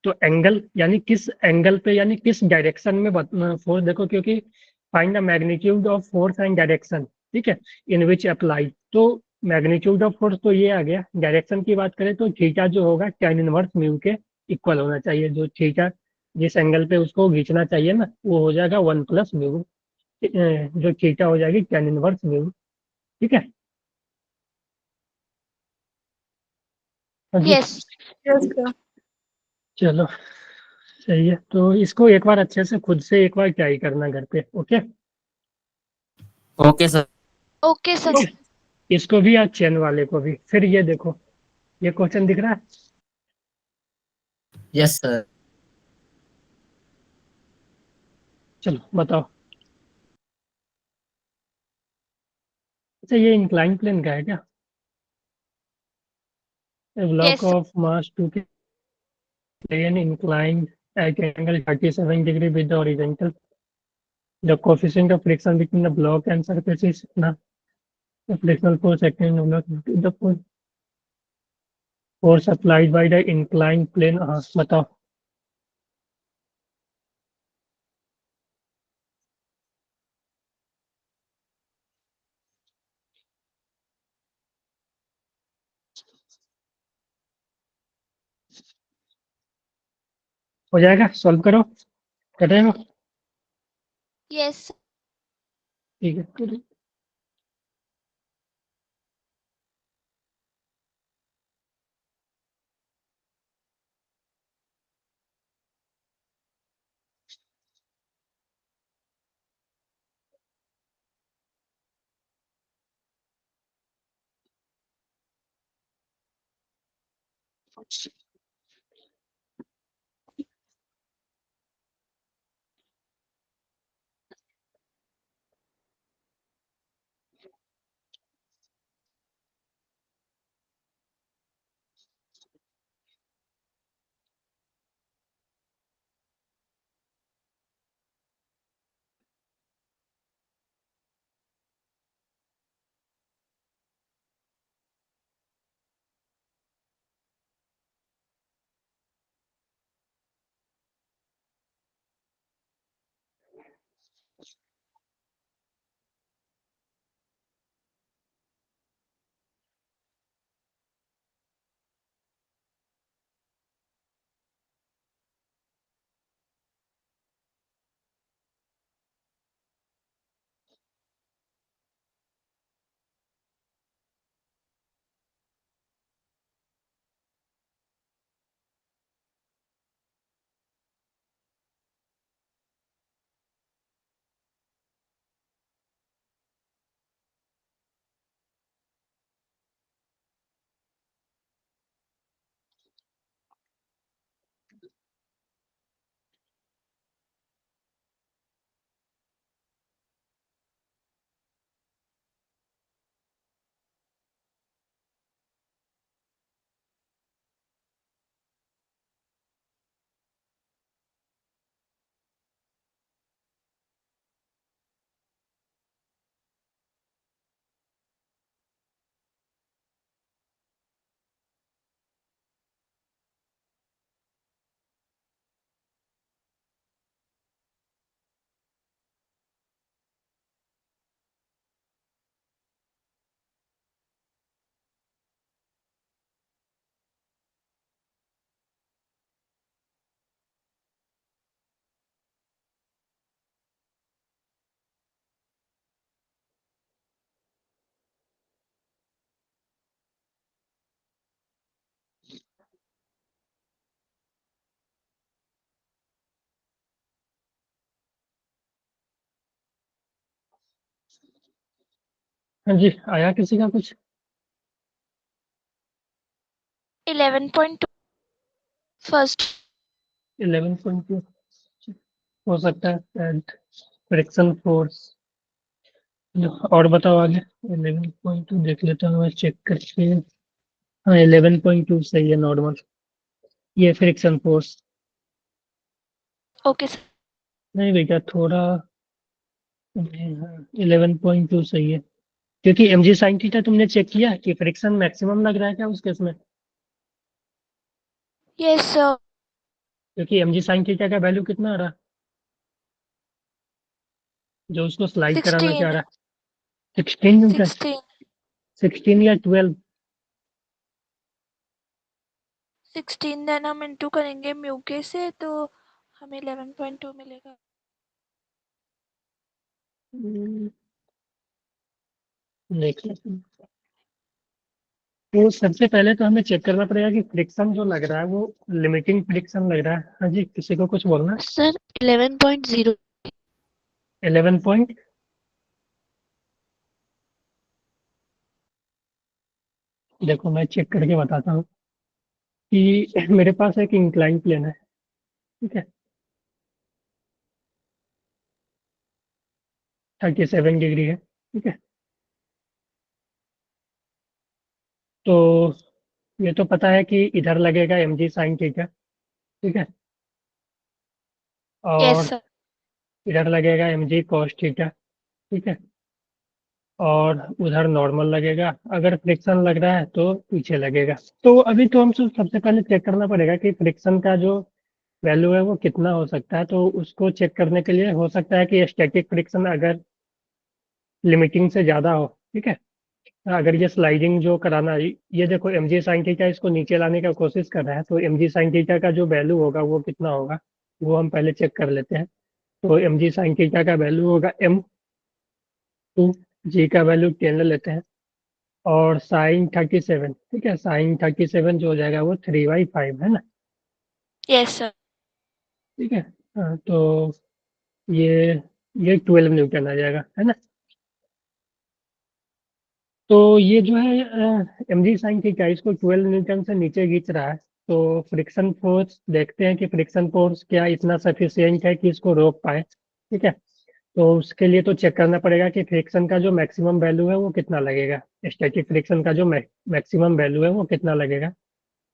तो एंगल यानी किस एंगल पे, यानी किस डायरेक्शन में फोर्स, देखो, क्योंकि find the magnitude of force and direction, ठीक है, इन विच अप्लाई। तो मैग्नीट्यूड ऑफ फोर्स तो ये आ गया, डायरेक्शन की बात करें तो थीटा जो होगा tan इनवर्स म्यू के इक्वल होना चाहिए, जो थीटा जिस एंगल पे उसको खींचना चाहिए ना, वो हो जाएगा 1 + μ, जो थीटा हो जाएगी tan इनवर्स म्यू, ठीक है। हाँ जी, Yes. Yes, sir. चलो सही है, तो इसको एक बार अच्छे से खुद से एक बार ट्राई करना घर पे, okay. Okay sir. Okay, sir. ठीक है, इसको भी और चेन वाले को भी। फिर ये देखो, ये क्वेश्चन दिख रहा है, यस सर। चलो बताओ। अच्छा, ये इंक्लाइन प्लेन का है क्या, block Yes, sir. Of mass 2 के plane incline at angle 37 degree with the horizontal, the coefficient of friction between the block and surface is ना, the frictional force acting on the block, the force applied by the inclined plane, हाँ बताओ। हो जाएगा, solve करो, कर रहे हो, Yes. ठीक है। हाँ जी, आया किसी का कुछ? 11.2 फर्स्ट 11.2 हो सकता है एंड फ्रिक्शन फोर्स। और बताओ आगे। 11.2 देख लेता हूँ मैं चेक करके। हाँ 11.2 सही है नॉर्मल। ये फ्रिक्शन फोर्स। Okay sir. नहीं भैया थोड़ा 11.2 सही है, क्योंकि एम जी साइन थीटा तुमने चेक किया कि फ्रिक्शन मैक्सिमम लग रहा है क्या उस केस में? Yes sir. क्योंकि एम जी साइन थीटा का वैल्यू कितना आ रहा, जो उसको स्लाइड कराना चाह 16 रहा है? 16 न्यूटन। 16 16 या 12? 16 देन हम इंटू करेंगे म्यू के से तो हमें 11.2 मिलेगा। देख लेते हैं। तो सबसे पहले तो हमें चेक करना पड़ेगा कि फ्रिक्शन जो लग रहा है वो लिमिटिंग फ्रिक्शन लग रहा है। हाँ जी, किसी को कुछ बोलना? Sir 11.0 11 point. देखो मैं चेक करके बताता हूँ कि मेरे पास एक इंक्लाइन प्लेन है, ठीक है, 37 डिग्री है, ठीक है। तो ये तो पता है कि इधर लगेगा एम जी साइन थीटा, ठीक है, यस और सर। इधर लगेगा एम जी कॉस थीटा, ठीक है, और उधर नॉर्मल लगेगा। अगर फ्रिक्शन लग रहा है तो पीछे लगेगा। तो अभी तो हम सबसे पहले चेक करना पड़ेगा कि फ्रिक्शन का जो वैल्यू है वो कितना हो सकता है। तो उसको चेक करने के लिए हो सकता है कि स्टैटिक फ्रिक्शन अगर लिमिटिंग से ज़्यादा हो, ठीक है, अगर ये स्लाइडिंग जो कराना है, ये देखो एम जी साइन थीटा इसको नीचे लाने का कोशिश कर रहा है, तो एम जी साइन थीटा का जो वैल्यू होगा वो कितना होगा वो हम पहले चेक कर लेते हैं। तो एम जी साइन थीटा का वैल्यू होगा M2, जी का वैल्यू 10 ले लेते हैं, और साइन 37, ठीक है, साइन 37 जो हो जाएगा वो 3/5 है ना, यस सर। ठीक है। तो ये ये 12 न्यूटन आ जाएगा, है ना। तो ये जो है एम जी साइन थीटा इसको 12 न्यूटन से नीचे खींच रहा है। तो फ्रिक्शन फोर्स देखते हैं कि फ्रिक्शन फोर्स क्या इतना सफिशियंट है कि इसको रोक पाए, ठीक है। तो उसके लिए तो चेक करना पड़ेगा कि फ्रिक्शन का जो मैक्सिमम वैल्यू है वो कितना लगेगा। स्टैटिक फ्रिक्शन का जो मैक्सिमम वैल्यू है वो कितना लगेगा,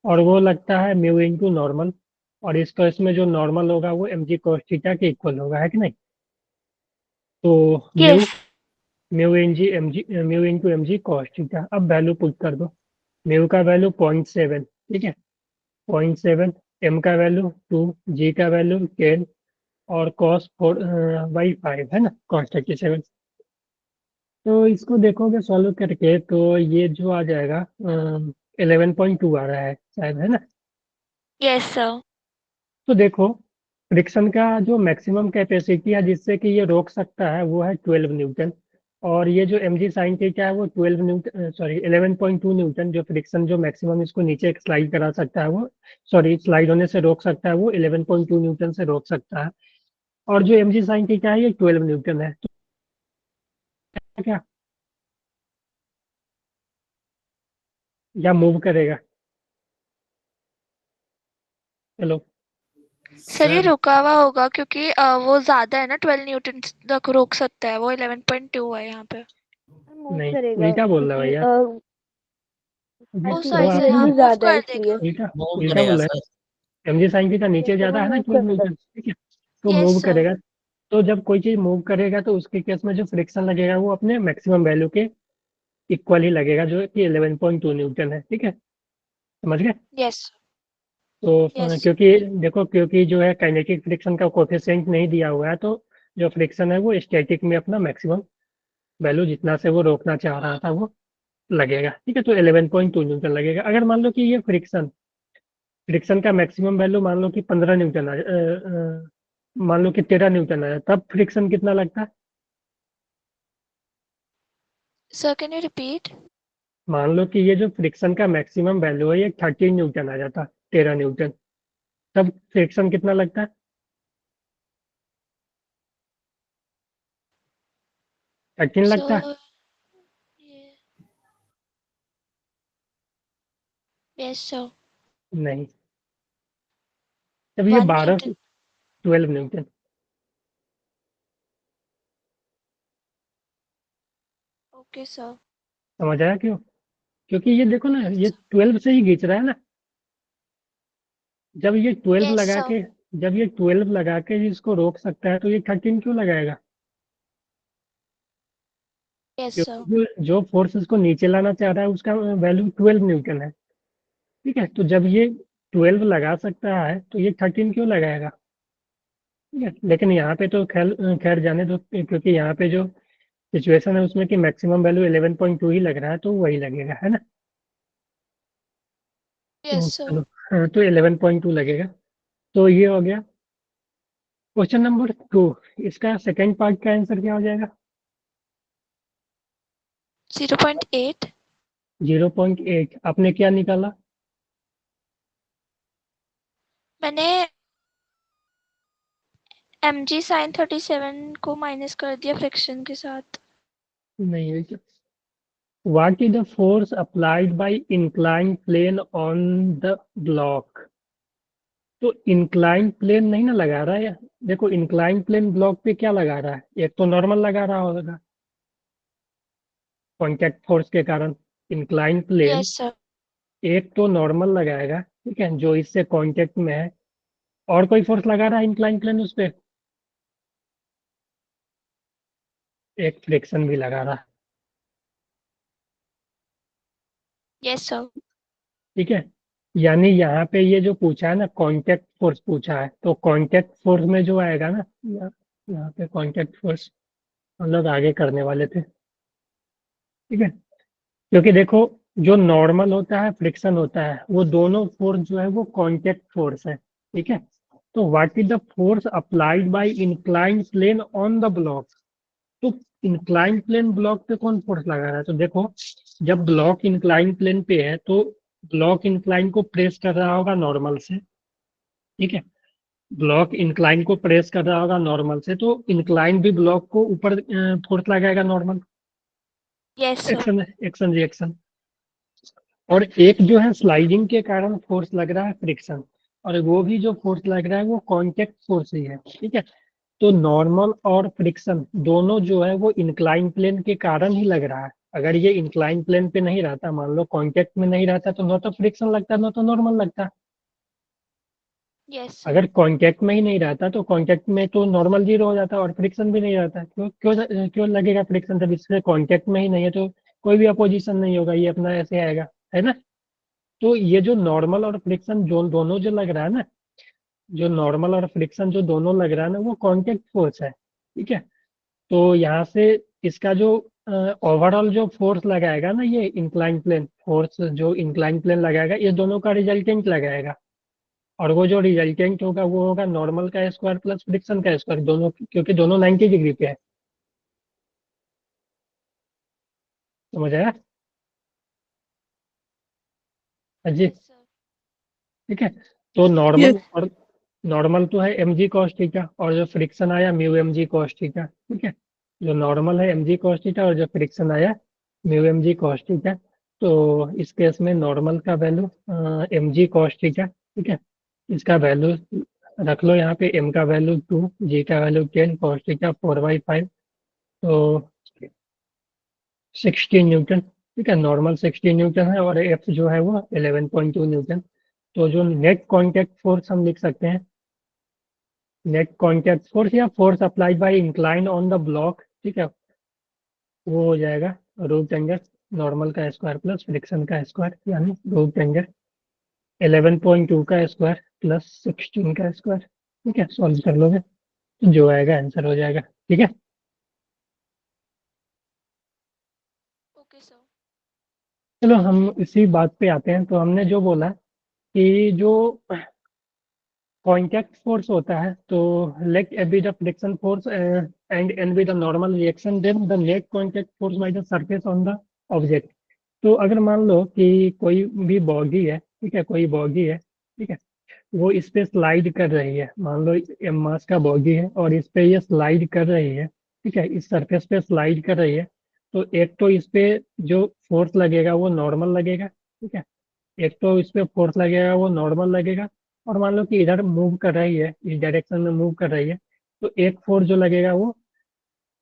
और वो लगता है म्यू इंटू नॉर्मल। और इसको इसमें जो नॉर्मल होगा वो एम जी cos थीटा के इक्वल होगा, है कि नहीं। तो mu yes mu into M G cos theta. अब वैल्यू पुट कर दो। म्यू का वैल्यू 0.7, ठीक है, 0.7, एम का वैल्यू 2, जी का वैल्यू 10, और cos 4/5 है ना, cos 37। तो इसको देखोगे सॉल्व करके तो ये जो आ जाएगा 11.2 आ रहा है शायद, है ना। Yes sir. तो देखो फ्रिक्शन का जो मैक्सिमम कैपेसिटी है जिससे कि ये रोक सकता है वो है 12 न्यूटन। और ये जो एम जी साइन थीटा है वो 12 न्यूटन, सॉरी 11.2 न्यूटन, जो फ्रिक्शन जो मैक्सिमम इसको नीचे स्लाइड करा सकता है वो, सॉरी स्लाइड होने से रोक सकता है वो 11.2 न्यूटन से रोक सकता है। और जो एम जी साइन थीटा है ये 12 न्यूटन है। तो क्या, या मूव करेगा? चलो। सर ये सर रुका हुआ होगा क्योंकि वो ज्यादा है ना, 12 न्यूटन तक रोक सकता है, वो 11.2 है यहाँ पे। मूव नहीं करेगा उल्टा बोल रहा है क्योंकि भैया। आई ओ थिंक तो सॉरी सर, इसमें यहाँ भी आपको मूव ज्यादा है कर इसलिए देगा। उल्टा मूव उल्टा करेगा बोल रहा सर। है। एम जी साइन थीटा नीचे तो जाता वो है ना मूव 12 करेगा। न्यूटन, ठीक है, तो यस मूव सर। करेगा। तो जब कोई चीज मूव करेगा तो उसके केस में जो फ्रिक्शन लगेगा वो अपने मैक्सिमम वैल्यू के इक्वल ही लगेगा, जो कि 11.2 न्यूटन है, ठीक है, समझ गए। यस तो यस। क्योंकि देखो क्योंकि जो है काइनेटिक फ्रिक्शन का कोफिशिएंट नहीं दिया हुआ है, तो जो फ्रिक्शन है वो स्टैटिक में अपना मैक्सिमम वैल्यू जितना से वो रोकना चाह रहा था वो लगेगा, ठीक है। तो 11.2 न्यूटन लगेगा। अगर मान लो कि ये फ्रिक्शन फ्रिक्शन का मैक्सिमम वैल्यू मान लो कि 15 न्यूटन मान लो कि 13 न्यूटन आया, तब फ्रिक्शन कितना लगता है? Sir can you repeat? मान लो कि ये जो फ्रिक्शन का मैक्सिमम वैल्यू है ये 13 न्यूटन आ जाता, 13 न्यूटन, तब फ्रिक्शन कितना लगता है? 13 लगता है। Sir yes sir. नहीं, तब ये 1 12 न्यूटन। 12 न्यूटन। Okay sir. समझ आया क्यों? क्योंकि ये देखो ना, यस ये सर। 12 से ही खींच रहा है ना। जब ये 12 यस लगा सर। के जब ये 12 लगा के इसको रोक सकता है, तो ये 13 क्यों लगाएगा? यस क्योंकि सर। जो फोर्स इसको नीचे लाना चाह रहा है उसका वैल्यू 12 न्यूटन है। ठीक है, तो जब ये 12 लगा सकता है तो ये 13 क्यों लगाएगा? ठीक है, लेकिन यहाँ पे तो खैर खैर जाने दो, क्योंकि यहाँ पे जो सिचुएशन है उसमें कि मैक्सिमम वैल्यू 11.2 ही लग रहा है, तो वही लगेगा, है ना। Yes sir. चलो, हाँ, तो 11.2 लगेगा। तो ये हो गया क्वेश्चन नंबर 2। इसका सेकंड पार्ट का आंसर क्या हो जाएगा? 0.8। 0.8। आपने क्या निकाला? मैंने mg sin 37 को माइनस कर दिया फ्रिक्शन के साथ। नहीं है क्या? What is the force applied by inclined plane on the block? तो इंक्लाइन प्लेन नहीं ना लगा रहा है। देखो, इंक्लाइन प्लेन ब्लॉक पे क्या लगा रहा है? एक तो नॉर्मल लगा रहा होगा कॉन्टैक्ट फोर्स के कारण। Incline plane yes sir. एक तो नॉर्मल लगाएगा, ठीक है, जो इससे कांटेक्ट में है। और कोई फोर्स लगा रहा है इंक्लाइन प्लेन उस पे? एक फ्रिक्शन भी लगा रहा है। Yes sir. ठीक है, यानी यहाँ पे ये जो पूछा है ना, कांटेक्ट फोर्स पूछा है, तो कांटेक्ट फोर्स में जो आएगा ना, यहाँ पे कांटेक्ट फोर्स हम लोग आगे करने वाले थे। ठीक है, क्योंकि देखो, जो नॉर्मल होता है, फ्रिक्शन होता है, वो दोनों फोर्स जो है वो कांटेक्ट फोर्स है। ठीक है, तो what is the force applied by inclined plane on the block? तो इंक्लाइंड प्लेन ब्लॉक पे कौन फोर्स लगा रहा है? तो देखो, जब ब्लॉक इंक्लाइंड प्लेन पे है तो ब्लॉक इंक्लाइन को प्रेस कर रहा होगा नॉर्मल से। ठीक है, ब्लॉक इंक्लाइन को प्रेस कर रहा होगा नॉर्मल से, तो इंक्लाइन भी ब्लॉक को ऊपर फोर्स लगाएगा normal. Yes sir. Action action reaction. और एक जो है स्लाइडिंग के कारण फोर्स लग रहा है, फ्रिक्शन। और वो भी जो फोर्स लग रहा है वो कांटेक्ट फोर्स ही है। ठीक है, तो नॉर्मल और फ्रिक्शन दोनों जो है वो इंक्लाइन प्लेन के कारण ही लग रहा है। अगर ये इंक्लाइन प्लेन पे नहीं रहता, मान लो कांटेक्ट में नहीं रहता, तो न तो फ्रिक्शन लगता न तो नॉर्मल लगता। Yes sir. अगर कांटेक्ट में ही नहीं रहता तो कांटेक्ट में तो नॉर्मल जीरो हो जाता और फ्रिक्शन भी नहीं रहता। क्यों क्यों क्यों लगेगा फ्रिक्शन? जब इससे कांटेक्ट में ही नहीं है तो कोई भी अपोजिशन नहीं होगा, ये अपना ऐसे आएगा, है ना। तो ये जो नॉर्मल और फ्रिक्शन जो दोनों जो लग रहा है ना, जो नॉर्मल और फ्रिक्शन जो दोनों लग रहा है ना, वो कांटेक्ट फोर्स है। ठीक है, तो यहाँ से इसका जो ओवरऑल जो फोर्स लगाएगा ना, ये इंक्लाइन प्लेन फोर्स जो इंक्लाइन प्लेन लगाएगा, ये दोनों का रिजल्टेंट लगाएगा। और वो जो रिजल्टेंट होगा वो होगा नॉर्मल का स्क्वायर प्लस फ्रिक्शन का स्क्वायर, दोनों, क्योंकि दोनों 90 डिग्री पे है। समझ आया? हाँ जी। Yes sir. ठीक है, तो यस। नॉर्मल तो है mg cos थीटा, और जो फ्रिक्शन आया म्यू mg cos थीटा। ठीक है, जो नॉर्मल है mg cos थीटा, और जो फ्रिक्शन आया म्यू mg cos थीटा। तो इस केस में नॉर्मल का वैल्यू mg cos थीटा। ठीक है, इसका वैल्यू रख लो यहाँ पे, m का वैल्यू 2, g का वैल्यू 10, cos थीटा 4/5, तो 16 न्यूटन। ठीक है, नॉर्मल 16 न्यूटन है और एफ जो है वो 11.2 न्यूटन। तो जो नेट कांटेक्ट फोर्स हम लिख सकते हैं, नेट कांटेक्ट फोर्स या force applied bye incline on the block, ठीक है, वो हो जाएगा रूट अंडर नॉर्मल का स्क्वायर प्लस फ्रिक्शन का स्क्वायर, यानी रूट अंडर 11.2 का स्क्वायर प्लस 16 का स्क्वायर। ठीक है, सॉल्व कर लोगे तो जो आएगा आंसर हो जाएगा। ठीक है, ओके सर। चलो हम इसी बात पे आते हैं। तो हमने जो बोला कि जो कॉन्टैक्ट फोर्स होता है, तो let A be the friction force and N be the normal reaction, then the net contact force by the surface on the object. तो अगर मान लो कि कोई भी बॉडी है, ठीक है, कोई बॉडी है, ठीक है, वो इस पे स्लाइड कर रही है। मान लो एम मास का बॉडी है और इस पे ये स्लाइड कर रही है। ठीक है, इस सरफेस पे स्लाइड कर रही है। तो एक तो इस पे जो फोर्स लगेगा वो नॉर्मल लगेगा। ठीक है, एक तो इस पे फोर्स लगेगा वो नॉर्मल लगेगा, और मान लो कि इधर मूव कर रही है, इस डायरेक्शन में मूव कर रही है, तो एक फोर्स जो लगेगा वो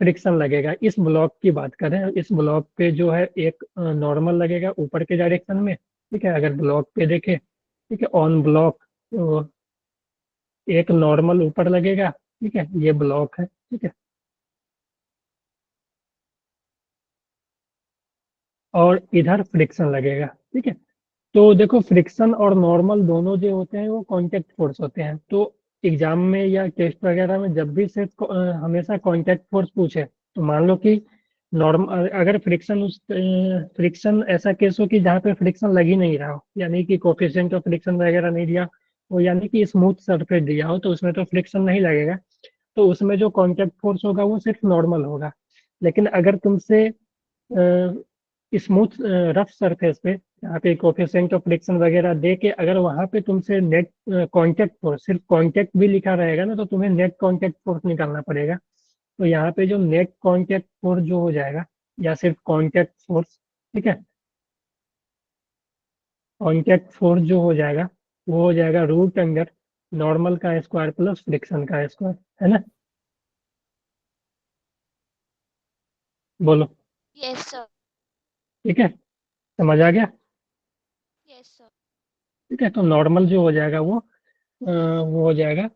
फ्रिक्शन लगेगा। इस ब्लॉक की बात करें, इस ब्लॉक पे जो है एक नॉर्मल लगेगा ऊपर के डायरेक्शन में, ठीक है। अगर ब्लॉक पे देखें, ठीक है, ऑन ब्लॉक तो एक नॉर्मल ऊपर लगेगा, ठीक है, ये ब्लॉक है, ठीक है, और इधर फ्रिक्शन लगेगा, ठीक है। तो देखो फ्रिक्शन और नॉर्मल दोनों जो होते हैं वो कांटेक्ट फोर्स होते हैं। तो एग्जाम में या टेस्ट वगैरह में जब भी सिर्फ हमेशा कांटेक्ट फोर्स पूछे, तो मान लो कि नॉर्मल अगर फ्रिक्शन ऐसा केस हो कि जहाँ पे फ्रिक्शन लग ही नहीं रहा हो, यानी कि कोफिशिएंट ऑफ फ्रिक्शन वगैरह नहीं दिया हो, यानी कि स्मूथ सरफेस दिया हो, तो उसमें तो फ्रिक्शन नहीं लगेगा। तो उसमें जो कांटेक्ट फोर्स होगा वो सिर्फ नॉर्मल होगा। लेकिन अगर तुमसे स्मूथ रफ सरफेस पे यहाँ पे कोफिशिएंट ऑफ फ्रिक्शन वगैरह दे के अगर वहां पे तुमसे नेट कांटेक्ट फोर्स, सिर्फ कांटेक्ट भी लिखा रहेगा ना, तो तुम्हें नेट कांटेक्ट फोर्स निकालना पड़ेगा। तो यहाँ पे जो नेट कांटेक्ट फोर्स जो हो जाएगा, या सिर्फ कांटेक्ट फोर्स, ठीक है, कांटेक्ट फोर्स जो हो जाएगा वो हो जाएगा रूट अंडर नॉर्मल का स्क्वायर प्लस फ्रिक्शन का स्क्वायर, है ना। बोलो। Yes sir. ठीक है, समझ आ गया। Yes sir. ठीक है, तो नॉर्मल जो हो जाएगा वो हो जाएगा,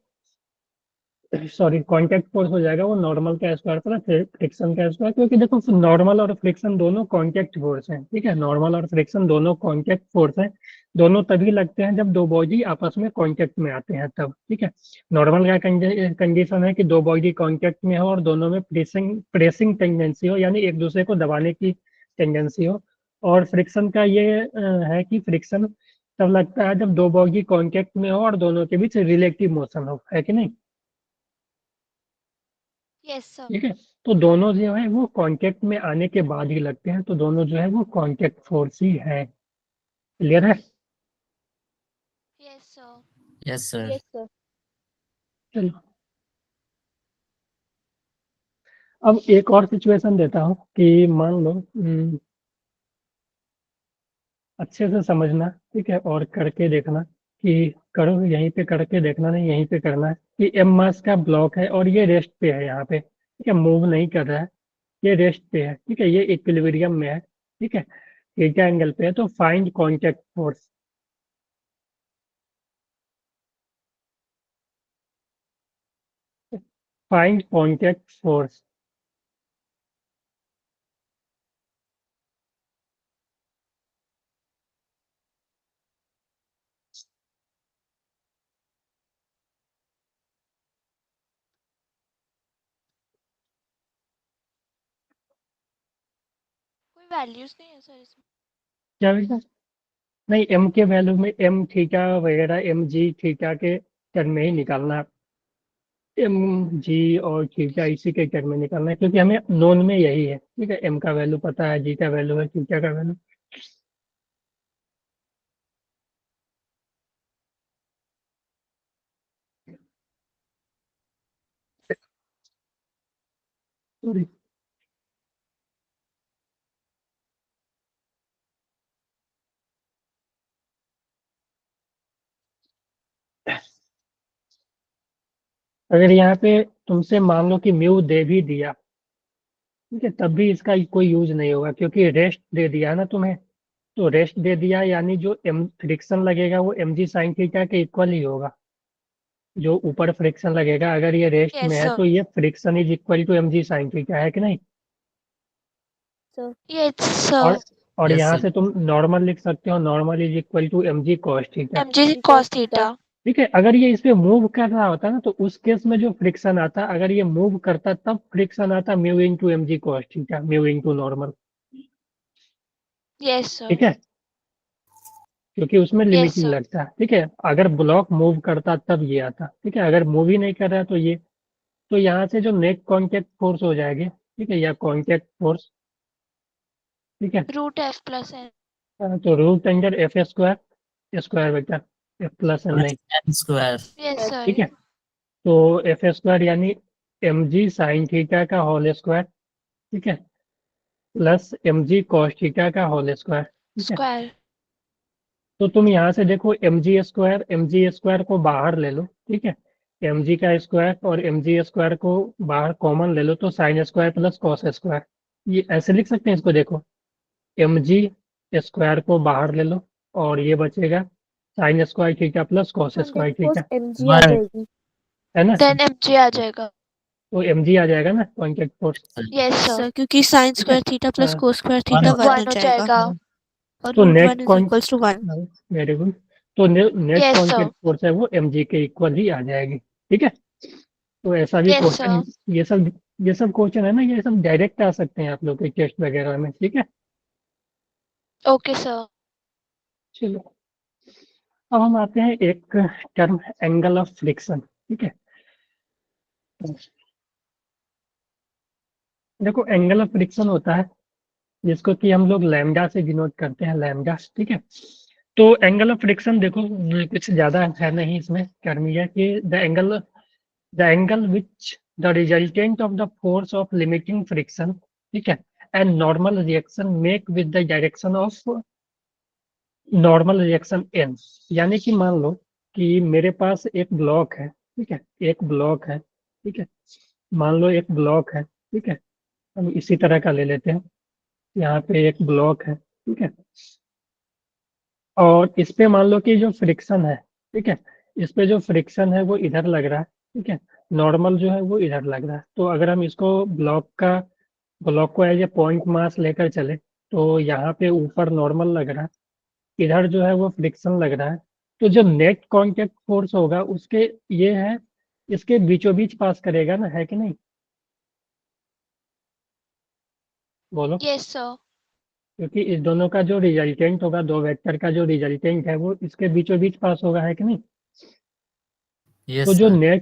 सॉरी, कांटेक्ट फोर्स हो जाएगा वो नॉर्मल का स्क्वायर प्लस फ्रिक्शन का स्क्वायर, क्योंकि देखो नॉर्मल और फ्रिक्शन दोनों कांटेक्ट फोर्स हैं, ठीक है, नॉर्मल और फ्रिक्शन दोनों कांटेक्ट फोर्स हैं। दोनों तभी लगते हैं जब दो बॉडी आपस में कांटेक्ट में आते हैं तब, ठीक है। नॉर्मल का कंडीशन है कि दो बॉडी कांटेक्ट में हो और दोनों में प्रेसिंग प्रेसिंग टेंडेंसी हो, यानी एक दूसरे को दबाने की टेंडेंसी हो। और फ्रिक्शन का ये है कि फ्रिक्शन तब लगता है जब दो बॉडी कांटेक्ट में हो और दोनों के बीच रिलेटिव मोशन हो, है कि नहीं। Yes sir. ठीक है, तो दोनों जो है वो कांटेक्ट में आने के बाद ही लगते हैं, तो दोनों जो है वो कांटेक्ट फोर्स ही है। क्लियर है। Yes sir. Yes sir. Yes sir. चलो, अब एक और सिचुएशन देता हूँ कि मान लो अच्छे से समझना, ठीक है, और करके देखना कि करो, यहीं पे करके देखना, नहीं यहीं पे करना है कि एम मास का ब्लॉक है और ये रेस्ट पे है यहाँ पे, ठीक है, मूव नहीं कर रहा है, ये रेस्ट पे है, ठीक है, ये इक्विलिब्रियम में है, ठीक है, थीटा एंगल पे है। तो find contact force. Find contact force. कोई वैल्यूज नहीं है सर इसमें। क्या बेटा? नहीं, एम के वैल्यू में एम थीटा वगैरह एम जी थीटा के टर्म में ही निकालना है। एम जी और थीटा इसी के टर्म में निकालना है, क्योंकि हमें नोन में यही है, ठीक है, एम का वैल्यू पता है, जी का वैल्यू है, थीटा का वैल्यू। सॉरी। अगर यहाँ पे तुमसे मान लो कि म्यू दे भी दिया, ठीक है, तब भी इसका कोई यूज नहीं होगा, क्योंकि रेस्ट दे दिया ना तुम्हें। तो रेस्ट दे दिया यानी जो एम फ्रिक्शन लगेगा वो एम जी साइन थीटा के इक्वल ही होगा। जो ऊपर फ्रिक्शन लगेगा अगर ये रेस्ट में यस है सर। तो ये friction is equal to M G sine theta, है कि नहीं। सर। यस और सर। और यस यहाँ सर। से तुम नॉर्मल लिख सकते हो, normal is equal to M G cos theta. M ji G cos cos theta. Theta. ठीक है, अगर ये इस पे मूव कर रहा होता ना तो उस केस में जो फ्रिक्शन आता, अगर ये मूव करता तब फ्रिक्शन आता mu into M G cos theta, mu into normal. Yes sir. ठीक है, क्योंकि उसमें यस लिमिटिंग सर। लगता है। ठीक है, अगर ब्लॉक मूव करता तब ये आता, ठीक है, अगर मूव ही नहीं कर रहा तो ये, तो यहाँ से जो नेट कांटेक्ट फोर्स हो जाएगी, ठीक है, या कांटेक्ट फोर्स, ठीक है, रूट एफ प्लस एन। तो root under F square, square बेटा, एफ प्लस एन नहीं। N square. Yes sir. ठीक है, तो एफ स्क्वायर यानी एम जी साइन थीटा का होल स्क्वायर, ठीक है, plus M G cos theta का होल स्क्वायर, ठीक है। स्क्वायर। तो तुम यहाँ से देखो एम जी स्क्वायर को बाहर ले लो, ठीक है, एम जी का स्क्वायर और एम जी स्क्वायर को बाहर कॉमन ले लो, तो sine square plus cos square, ये ऐसे लिख सकते हैं इसको। देखो एम जी स्क्वायर को बाहर ले लो और ये बचेगा sine square theta plus cos square contact force theta, mg आ वन जाएगी। है ना। 10 mg आ जाएगा। तो एम जी आ जाएगा ना contact force, yes sir. Sir क्योंकि साइन ठीक है। स्क्वायर थीटा प्लस हाँ, कोस स्क्वायर वन थीटा होता 1 1 हो हो जाएगा जाएगा। और तो root net 1 is equals to 1। Very good. तो net yes sir. Contact force है वो एम जी के इक्वल ही आ जाएगी, ठीक है। तो ऐसा भी यस क्वेश्चन, सर। ये सब क्वेश्चन है ना, ये सब डायरेक्ट आ सकते हैं आप लोग के टेस्ट वगैरह में, ठीक है। Okay sir. चलो अब हम आते हैं एक टर्म एंगल ऑफ फ्रिक्शन, ठीक है। देखो एंगल ऑफ फ्रिक्शन होता है जिसको कि हम लोग लैम्डा से डिनोट करते हैं, लैम्डा, ठीक है। तो एंगल ऑफ फ्रिक्शन देखो कुछ ज्यादा है नहीं इसमें, टर्म यह है कि the angle which the resultant of the force of limiting friction, ठीक है, and normal reaction make with the direction of normal reaction N. यानी कि मान लो कि मेरे पास एक ब्लॉक है, ठीक है, एक ब्लॉक है, ठीक है, मान लो एक ब्लॉक है, ठीक है, हम इसी तरह का ले लेते हैं, यहाँ पे एक ब्लॉक है, ठीक है, और इस पे मान लो कि जो फ्रिक्शन है, ठीक है, इस पे जो फ्रिक्शन है वो इधर लग रहा है, ठीक है, नॉर्मल जो है वो इधर लग रहा है। तो अगर हम इसको ब्लॉक को एज ए पॉइंट मास लेकर चले, तो यहाँ पे ऊपर नॉर्मल लग रहा है, इधर जो है वो फ्रिक्शन लग रहा है। तो जो नेट कांटेक्ट फोर्स होगा उसके ये है, इसके बीचों बीच पास करेगा ना, है कि नहीं, बोलो। Yes sir. क्योंकि इस दोनों का जो रिजल्टेंट होगा, दो वेक्टर का जो रिजल्टेंट है वो इसके बीचों बीच पास होगा, है कि नहीं। तो यस सर।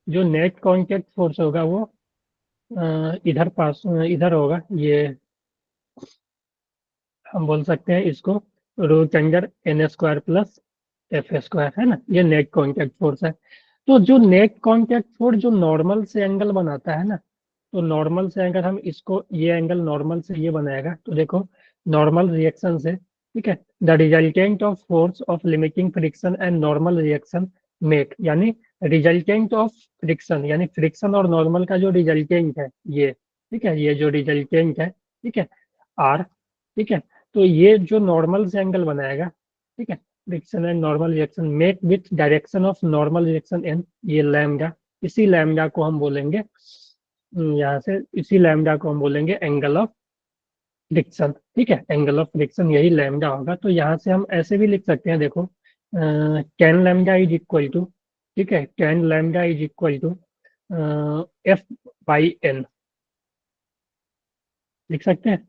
जो नेट कांटेक्ट फोर्स होगा वो इधर होगा, ये हम बोल सकते हैं इसको root under N square plus F square, है ना, ये नेट कांटेक्ट फोर्स है। तो जो नेट कांटेक्ट फोर्स जो नॉर्मल से एंगल बनाता है ना, तो नॉर्मल से अगर हम इसको, ये एंगल नॉर्मल से ये बनाएगा, तो देखो नॉर्मल रिएक्शन से, ठीक है, the resultant of force of limiting friction and normal reaction make, यानी रिजल्टेंट ऑफ फ्रिक्शन, यानी फ्रिक्शन और नॉर्मल का जो रिजल्टेंट है ये, ठीक है, ये जो रिजल्टेंट है, ठीक है, आर, ठीक है, तो ये जो नॉर्मल से एंगल बनाएगा, ठीक है, friction and normal reaction make with direction of normal reaction N, ये लैम्डा, इसी लैम्डा को हम बोलेंगे, यहाँ से इसी लैम्डा को हम बोलेंगे एंगल ऑफ फ्रिक्शन, ठीक है, एंगल ऑफ फ्रिक्शन यही लैम्डा होगा। तो यहाँ से हम ऐसे भी लिख सकते हैं, देखो tan lambda is equal to, ठीक है, tan lambda is equal to F by N, लिख सकते हैं,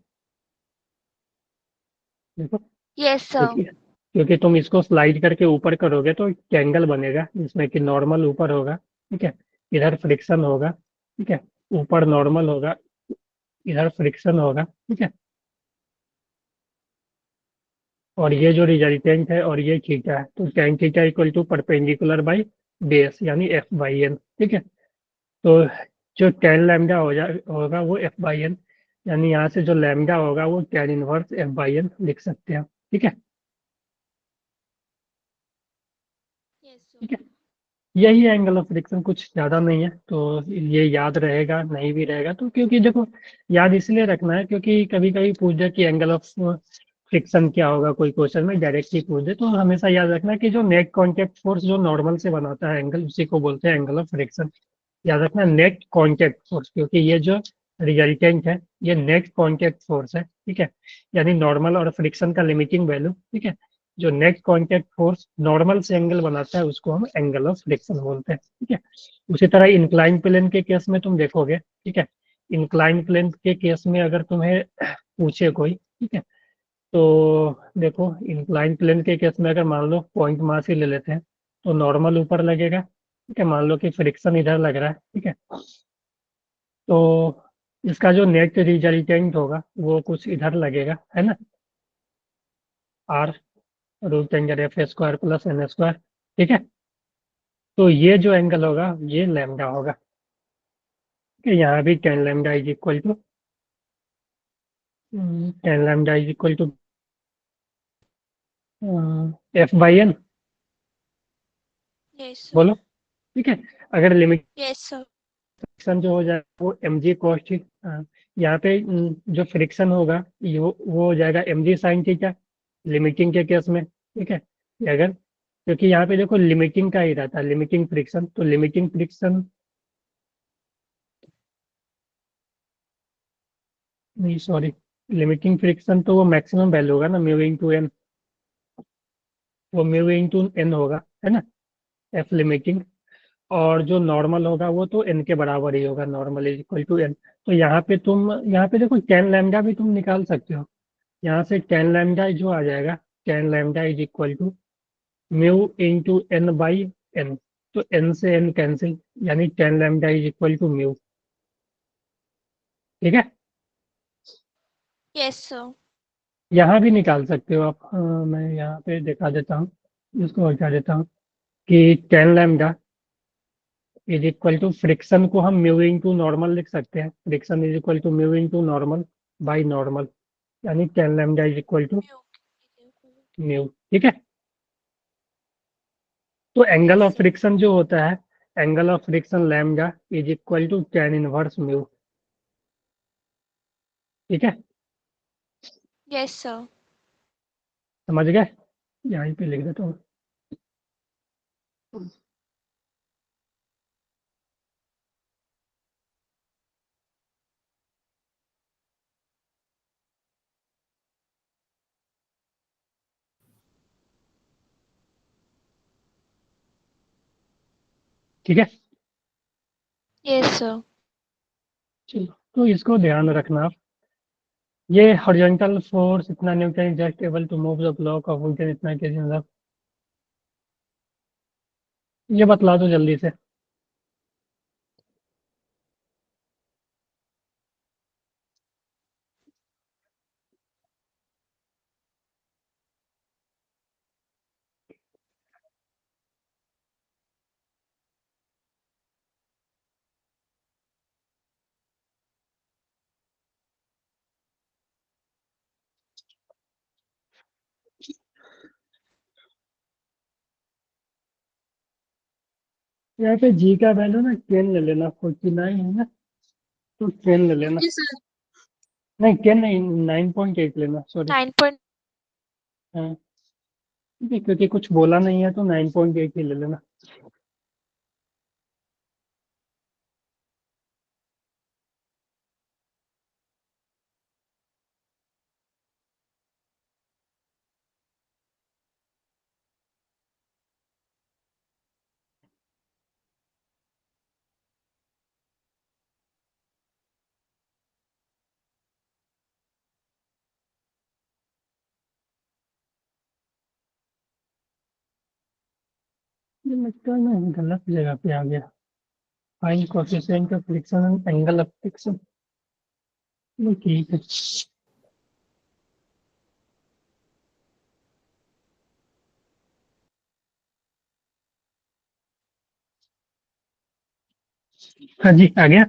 देखो, यस सर। क्योंकि क्योंकि तुम इसको स्लाइड करके ऊपर करोगे तो एंगल बनेगा जिसमें कि नॉर्मल ऊपर होगा, ठीक है, इधर फ्रिक्शन होगा, ठीक है, ऊपर नॉर्मल होगा, इधर फ्रिक्शन होगा, ठीक है, और ये जो रिजल्टेंट है और ये थीटा है, तो tan theta equal to perpendicular by base, यानी एफ बाई एन, ठीक है। तो जो टेन लैम्डा होगा वो एफ बाई एन, यानी यहाँ से जो लैम्डा होगा वो tan inverse F by N लिख सकते हैं, ठीक है, यस सर। ठीक है। यही है एंगल ऑफ फ्रिक्शन, कुछ ज्यादा नहीं है। तो ये याद रहेगा, नहीं भी रहेगा तो, क्योंकि देखो याद इसलिए रखना है क्योंकि कभी कभी पूछ दे कि एंगल ऑफ फ्रिक्शन क्या होगा, कोई क्वेश्चन में डायरेक्ट ही पूछ दे, तो हमेशा याद रखना कि जो नेट कांटेक्ट फोर्स जो नॉर्मल से बनाता है एंगल, उसी को बोलते हैं एंगल ऑफ फ्रिक्शन। याद रखना नेट कांटेक्ट फोर्स, क्योंकि ये जो रिजल्टेंट है ये नेट कांटेक्ट फोर्स है, ठीक है, यानी नॉर्मल और फ्रिक्शन का लिमिटिंग वैल्यू, ठीक है, जो नेट कांटेक्ट फोर्स नॉर्मल से एंगल बनाता है उसको हम एंगल ऑफ फ्रिक्शन बोलते हैं, ठीक है। उसी तरह इंक्लाइन प्लेन के केस में तुम देखोगे, ठीक है, इंक्लाइन प्लेन के केस में अगर तुम्हें पूछे कोई, ठीक है, तो देखो इंक्लाइन प्लेन के केस में अगर मान लो पॉइंट मास ही ले लेते हैं, तो नॉर्मल ऊपर लगेगा, ठीक है, मान लो कि फ्रिक्शन इधर लग रहा है, ठीक है, तो इसका जो नेट रिजल्टेंट होगा वो कुछ इधर लगेगा, है ना, R root tangent F square plus N square, ठीक है। तो ये जो एंगल होगा ये लैम्डा होगा, ठीक है, यहाँ भी tan lambda is equal to, tan lambda is equal to F/N Yes, sir. बोलो, ठीक है। अगर लिमिट Yes, sir. फ्रिक्शन जो हो जाएगा वो mg cos थीटा, यहाँ पे जो फ्रिक्शन होगा वो हो जाएगा mg sin थीटा लिमिटिंग के केस में, ठीक है। ये अगर क्योंकि यहाँ पे देखो लिमिटिंग का ही रहता है, लिमिटिंग फ्रिक्शन, तो लिमिटिंग फ्रिक्शन नहीं, सॉरी, लिमिटिंग फ्रिक्शन तो वो मैक्सिमम वैल्यू होगा ना, म्यू इंटू एन, वो म्यू इंटू एन होगा, है ना, एफ लिमिटिंग। और जो नॉर्मल होगा वो तो एन के बराबर ही होगा, normal is equal to N. तो यहाँ पे देखो टेन लैम्डा भी तुम निकाल सकते हो, यहाँ से टेन लैम्डा जो आ जाएगा, tan lambda is equal to mu into N by N, तो एन से एन कैंसिल, यानी tan lambda is equal to mu, ठीक है। Yes, sir. यहाँ भी निकाल सकते हो आप, मैं यहाँ पे दिखा देता हूँ, इसको हटा देता हूँ कि tan lambda is equal to friction को हम म्यू इंटू नॉर्मल लिख सकते हैं, friction is equal to mu into normal by normal, यानी tan lambda is equal to mu, ठीक है। तो एंगल ऑफ फ्रिक्शन जो होता है, angle of friction lambda is equal to tan inverse mu, ठीक है, Yes, sir. समझ गए। यहीं पे लिख देता हूँ। ठीक है, Yes, sir. चलो तो इसको ध्यान रखना आप। ये हॉरिजॉन्टल फोर्स इतना newton just able to move the block of wood इतना केजी, मतलब ये बतला दो जल्दी से। यहाँ पे जी का वैल्यू ना 10 ले लेना, 49 है ना, तो 10 ले लेना, ओके सर। नहीं 10 नहीं, 9.8 लेना, सॉरी। 9 point. हाँ, ठीक है, क्योंकि कुछ बोला नहीं है तो 9.8 ही ले लेना। ये लगता है मैं गलत जगह पे आ गया, find coefficient of friction and angle of friction, ठीक है। हाँ जी, आ गया।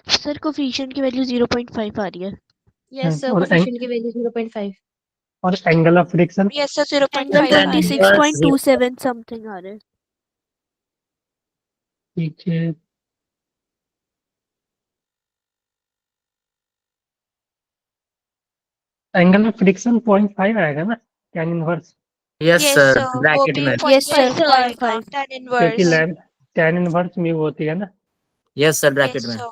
सर कोफिशिएंट की वैल्यू 0.5 आ रही है। यस सर, और कोफिशिएंट की वैल्यू 0.5। और angle of friction Yes, sir. Angle 0.5 आ रही है। 26.27 समथिंग आ रहा है। ठीक है। एंगल ऑफ फ्रिक्शन 0.5 आएगा ना, tan inverse, yes Yes, sir, sir. वो ब्रैकेट भी में। यस सर 0.5 आएगा. 0.5। Tan क्योंकि inverse. tan इनवर्स म्यू होती है ना, यस सर, ब्रैकेट Yes, में। sir.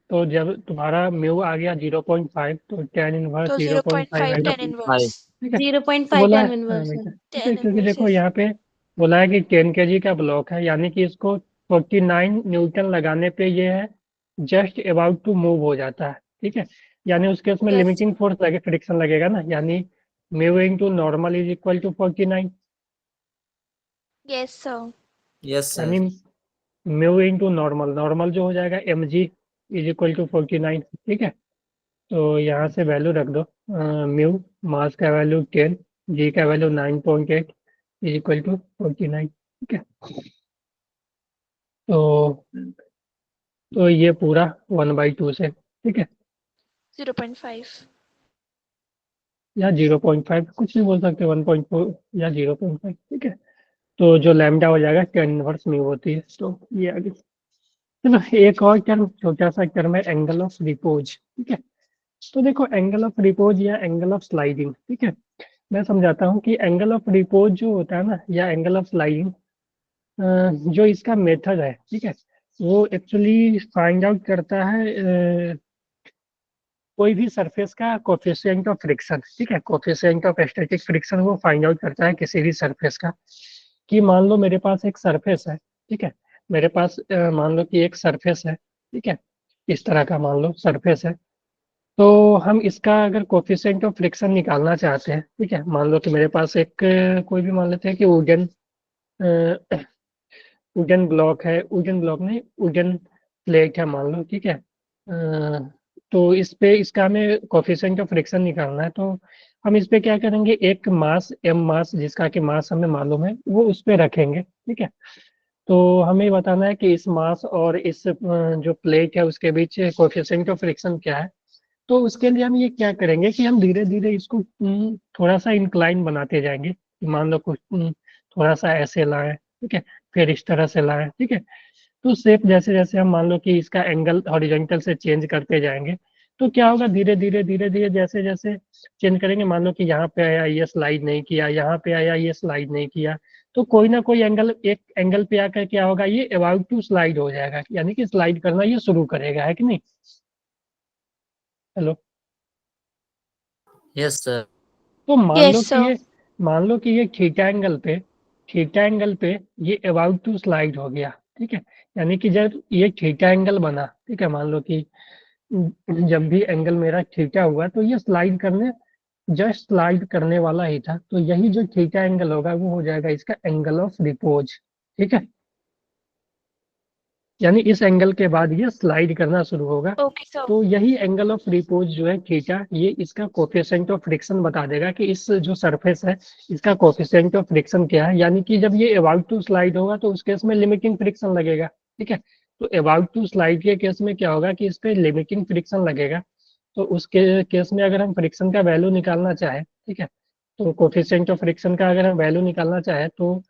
तो जब तुम्हारा म्यू आ गया 0.5 तो tan इनवर्स तो 0.5 0.5 आएगा, tan inverse. ठीक है। 0.5 बोला है, tan इनवर्स है। ठीक है, Tan क्योंकि inverse. देखो Yes. यहाँ पे बोला है कि 10 kg का ब्लॉक है, यानी कि इसको 49 न्यूटन लगाने पे ये है जस्ट अबाउट टू मूव हो जाता है, ठीक है। यानी उसके उसमें यस लिमिटिंग फोर्स लगे, फ्रिक्शन लगेगा ना, यानी mu into normal is equal to 49, Yes, sir. Yes sir. यानी म्यू इंटू नॉर्मल, नॉर्मल जो हो जाएगा mg इज इक्वल टू 49, ठीक है। तो यहाँ से वैल्यू रख दो, म्यू मास का वैल्यू 10, जी का वैल्यू 9.8 इज इक्वल टू 49, ठीक है। तो ये पूरा 1/2 से, ठीक है। 0.5. या 0.5, कुछ भी बोल सकते हैं, 1.4 या 0.5, ठीक है। तो जो लैम्डा हो जाएगा 10 इनवर्स म्यू होती है, तो ये आगे। चलो एक और टर्म, छोटा सा टर्म है एंगल ऑफ रिपोज, ठीक है। तो देखो एंगल ऑफ रिपोज या एंगल ऑफ स्लाइडिंग, ठीक है, मैं समझाता हूँ कि एंगल ऑफ रिपोज जो होता है ना, या एंगल ऑफ स्लाइडिंग, जो इसका मेथड है, ठीक है, वो एक्चुअली फाइंड आउट करता है कोई भी सरफेस का कोफिशिएंट ऑफ फ्रिक्शन, ठीक है, कोफिशिएंट ऑफ स्टैटिक फ्रिक्शन वो फाइंड आउट करता है किसी भी सरफेस का। कि मान लो मेरे पास एक सरफेस है, ठीक है, मेरे पास मान लो कि एक सरफेस है, ठीक है, इस तरह का मान लो सरफेस है। तो हम इसका अगर कोफिशिएंट ऑफ फ्रिक्शन निकालना चाहते हैं, ठीक है, मान लो कि मेरे पास एक कोई भी मान लेते हैं कि वुडन वुडन ब्लॉक है, वुडन ब्लॉक नहीं, वुडन प्लेट है मान लो, ठीक है। तो इस पे इसका हमें कोफिशिएंट ऑफ फ्रिक्शन निकालना है, तो हम इस पे क्या करेंगे, एक मास एम मास, जिसका कि मास हमें मालूम है, वो उस पे रखेंगे, ठीक है। तो हमें बताना है कि इस मास और इस जो प्लेट है उसके बीच कोफिशिएंट ऑफ फ्रिक्शन क्या है। तो उसके लिए हम ये क्या करेंगे कि हम धीरे धीरे इसको थोड़ा सा इंक्लाइन बनाते जाएंगे, कि मान लो कुछ थोड़ा सा ऐसे लाएं, ठीक है, फिर इस तरह से लाएं, ठीक है। तो शेप जैसे जैसे हम मान लो कि इसका एंगल हॉरिजॉन्टल से चेंज करते जाएंगे, तो क्या होगा, धीरे धीरे जैसे जैसे चेंज करेंगे, मान लो कि यहाँ पे आया ये स्लाइड नहीं किया, यहाँ पे आया ये स्लाइड नहीं किया, तो कोई ना कोई एंगल, एक एंगल पे आकर क्या होगा, ये अबाउट टू स्लाइड हो जाएगा, यानी कि स्लाइड करना ये शुरू करेगा, है कि नहीं। हेलो। Yes, sir. तो Yes, sir. मान लो कि ये थीटा एंगल पे ये अबाउट टू स्लाइड हो गया, ठीक है। यानी कि जब ये थीटा एंगल बना, ठीक है, मान लो कि जब भी एंगल मेरा थीटा हुआ तो ये स्लाइड करने, जस्ट स्लाइड करने वाला ही था, तो यही जो थीटा एंगल होगा वो हो जाएगा इसका एंगल ऑफ रिपोज, ठीक है। यानी इस एंगल के बाद ये स्लाइड करना शुरू होगा। Okay, sir. तो यही एंगल ऑफ रिपोज जो है थीटा, ये इसका कोफिशिएंट ऑफ फ्रिक्शन बता देगा कि इस जो सरफेस है इसका कोफिशिएंट ऑफ फ्रिक्शन क्या है। यानी कि जब ये अबाउट टू स्लाइड होगा तो उस केस में लिमिटिंग फ्रिक्शन लगेगा, ठीक है। तो अबाउट टू स्लाइड के केस में क्या होगा कि इस पे लिमिटिंग फ्रिक्शन लगेगा। तो उसके केस में अगर हम फ्रिक्शन का वैल्यू निकालना चाहें, ठीक है, तो कोफिशिएंट ऑफ फ्रिक्शन का अगर हम वैल्यू निकालना चाहें, तो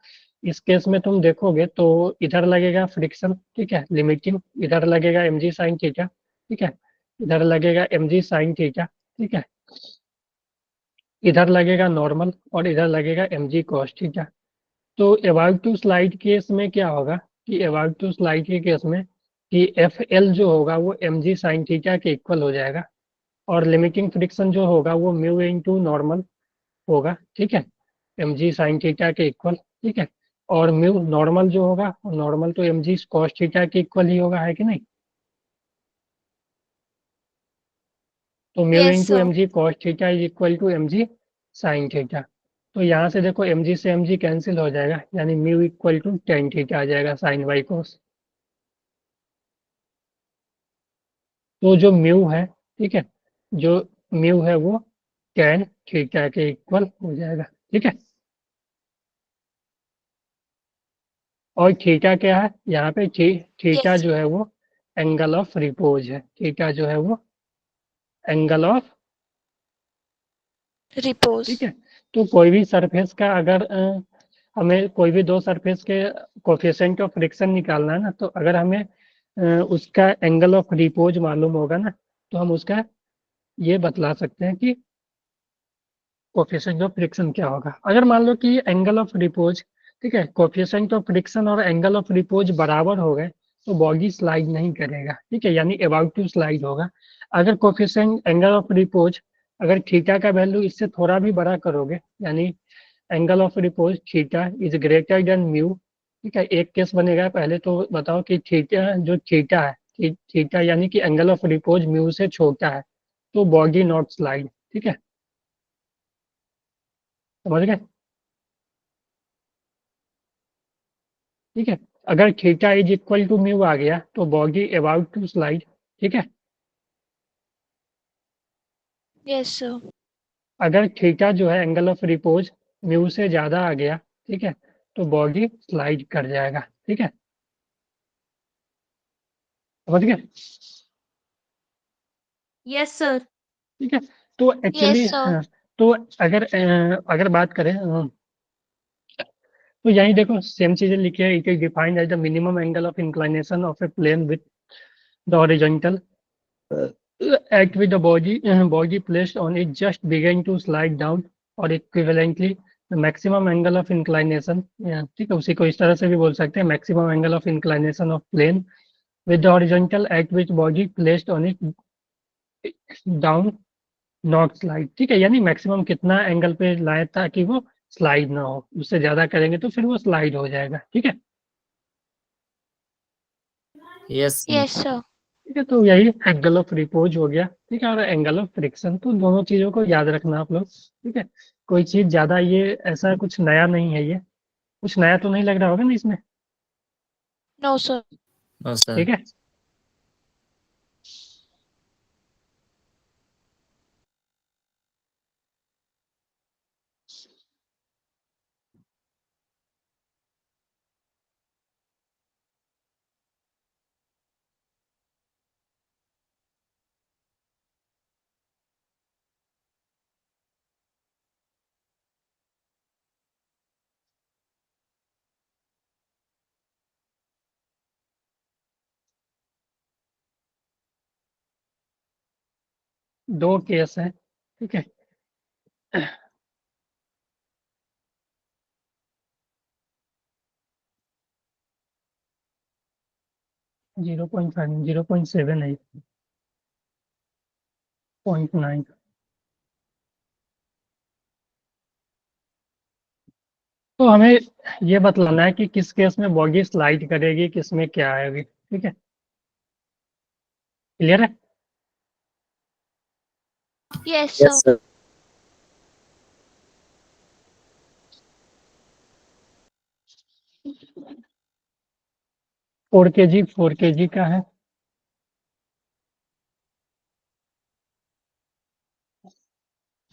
इस केस में तुम देखोगे तो इधर लगेगा फ्रिक्शन, ठीक है, लिमिटिंग, इधर लगेगा mg साइन थीटा, ठीक है, इधर लगेगा mg साइन थीटा, ठीक है, इधर लगेगा नॉर्मल और इधर लगेगा mg cos थीटा। तो अबाउट टू स्लाइड केस में क्या होगा कि अबाउट टू स्लाइड के केस में कि एफ एल जो होगा वो mg साइन थीटा के इक्वल हो जाएगा, और लिमिटिंग फ्रिक्शन जो होगा वो म्यू इंटू नॉर्मल होगा, ठीक है, mg साइन थीटा के इक्वल, ठीक है। और म्यू नॉर्मल जो होगा, नॉर्मल तो mg cos थीटा के इक्वल ही होगा, है कि नहीं। तो mu Yes, into sir. mg cos theta is equal to mg sine theta. तो यहाँ से देखो mg से mg कैंसिल हो जाएगा, यानी mu equal to tan theta आ जाएगा साइन बाई कोस। तो जो म्यू है, ठीक है, जो म्यू है वो टेन थीटा के इक्वल हो जाएगा, ठीक है। और थीटा क्या है यहाँ पे, थीटा Yes, जो है वो एंगल ऑफ रिपोज है, थीटा जो है वो एंगल ऑफ, repose. ठीक है। तो कोई भी सरफेस का अगर हमें कोई भी दो सरफेस के कोफिशिएंट ऑफ फ्रिक्शन निकालना है ना, तो अगर हमें उसका एंगल ऑफ रिपोज मालूम होगा ना, तो हम उसका ये बतला सकते हैं कि कोफिशिएंट ऑफ फ्रिक्शन क्या होगा। अगर मान लो कि एंगल ऑफ रिपोज, ठीक है, कोफिशिएंट ऑफ फ्रिक्शन और एंगल ऑफ रिपोज बराबर हो गए, तो बॉडी स्लाइड नहीं करेगा, ठीक है, यानी अबाउट टू स्लाइड होगा। अगर कोफिशिएंट एंगल ऑफ रिपोज, अगर थीटा का वैल्यू इससे थोड़ा भी बड़ा करोगे, यानी angle of repose theta is greater then mu, ठीक है, एक केस बनेगा। पहले तो बताओ कि थीटा जो थीटा है, थीटा यानी कि एंगल ऑफ रिपोज म्यू से छोटा है, तो बॉडी नॉट स्लाइड, ठीक है, समझ गए, ठीक है। अगर theta is equal to mu आ गया तो बॉडी अबाउट टू स्लाइड, ठीक है। Yes, sir. अगर थीटा जो है एंगल ऑफ रिपोज म्यू से ज्यादा आ गया, ठीक है, तो बॉडी स्लाइड कर जाएगा, ठीक है, समझ गए, Yes, sir. ठीक है। तो Yes, एक्चुअली sir. हाँ, तो अगर बात करें तो यही देखो सेम चीजें लिखी है। It is defined as the minimum angle of inclination of a plane with the horizontal at with the body placed on it just begin to slide down or equivalently the maximum angle of inclination, ठीक है, उसी को इस तरह से भी बोल सकते हैं, maximum angle of inclination of plane with the horizontal at which body placed on it down not slide, ठीक है, यानी मैक्सिमम कितना एंगल पे लाए ताकि वो स्लाइड ना हो, उससे ज्यादा करेंगे तो फिर वो स्लाइड हो जाएगा। ठीक है, Yes. Yes, sir. ठीक है, तो यही एंगल ऑफ रिपोज हो गया। ठीक है, और एंगल ऑफ फ्रिक्शन, तो दोनों चीजों को याद रखना आप लोग। ठीक है, कोई चीज ज्यादा ये ऐसा कुछ नया नहीं है, ये कुछ नया तो नहीं लग रहा होगा ना इसमें। No, sir. No, sir. ठीक है, दो केस है। ठीक है, जीरो पॉइंट फाइव 0.7 है, 0.9। तो हमें ये बतलाना है कि किस केस में बॉडी स्लाइड करेगी, किस में क्या आएगी। ठीक है, क्लियर है। Yes, sir. Yes, sir. Four के जी का है।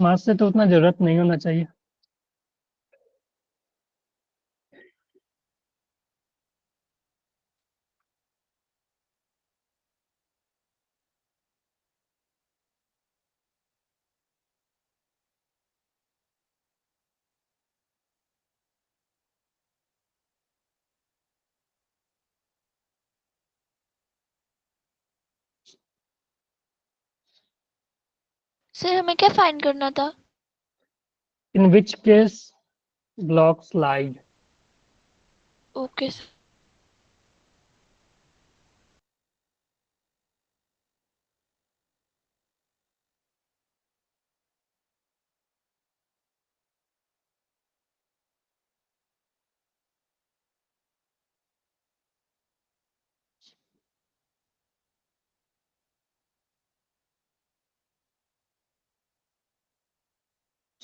मास से तो उतना जरूरत नहीं होना चाहिए। सर हमें क्या फाइंड करना था? In which case block slide. Okay sir.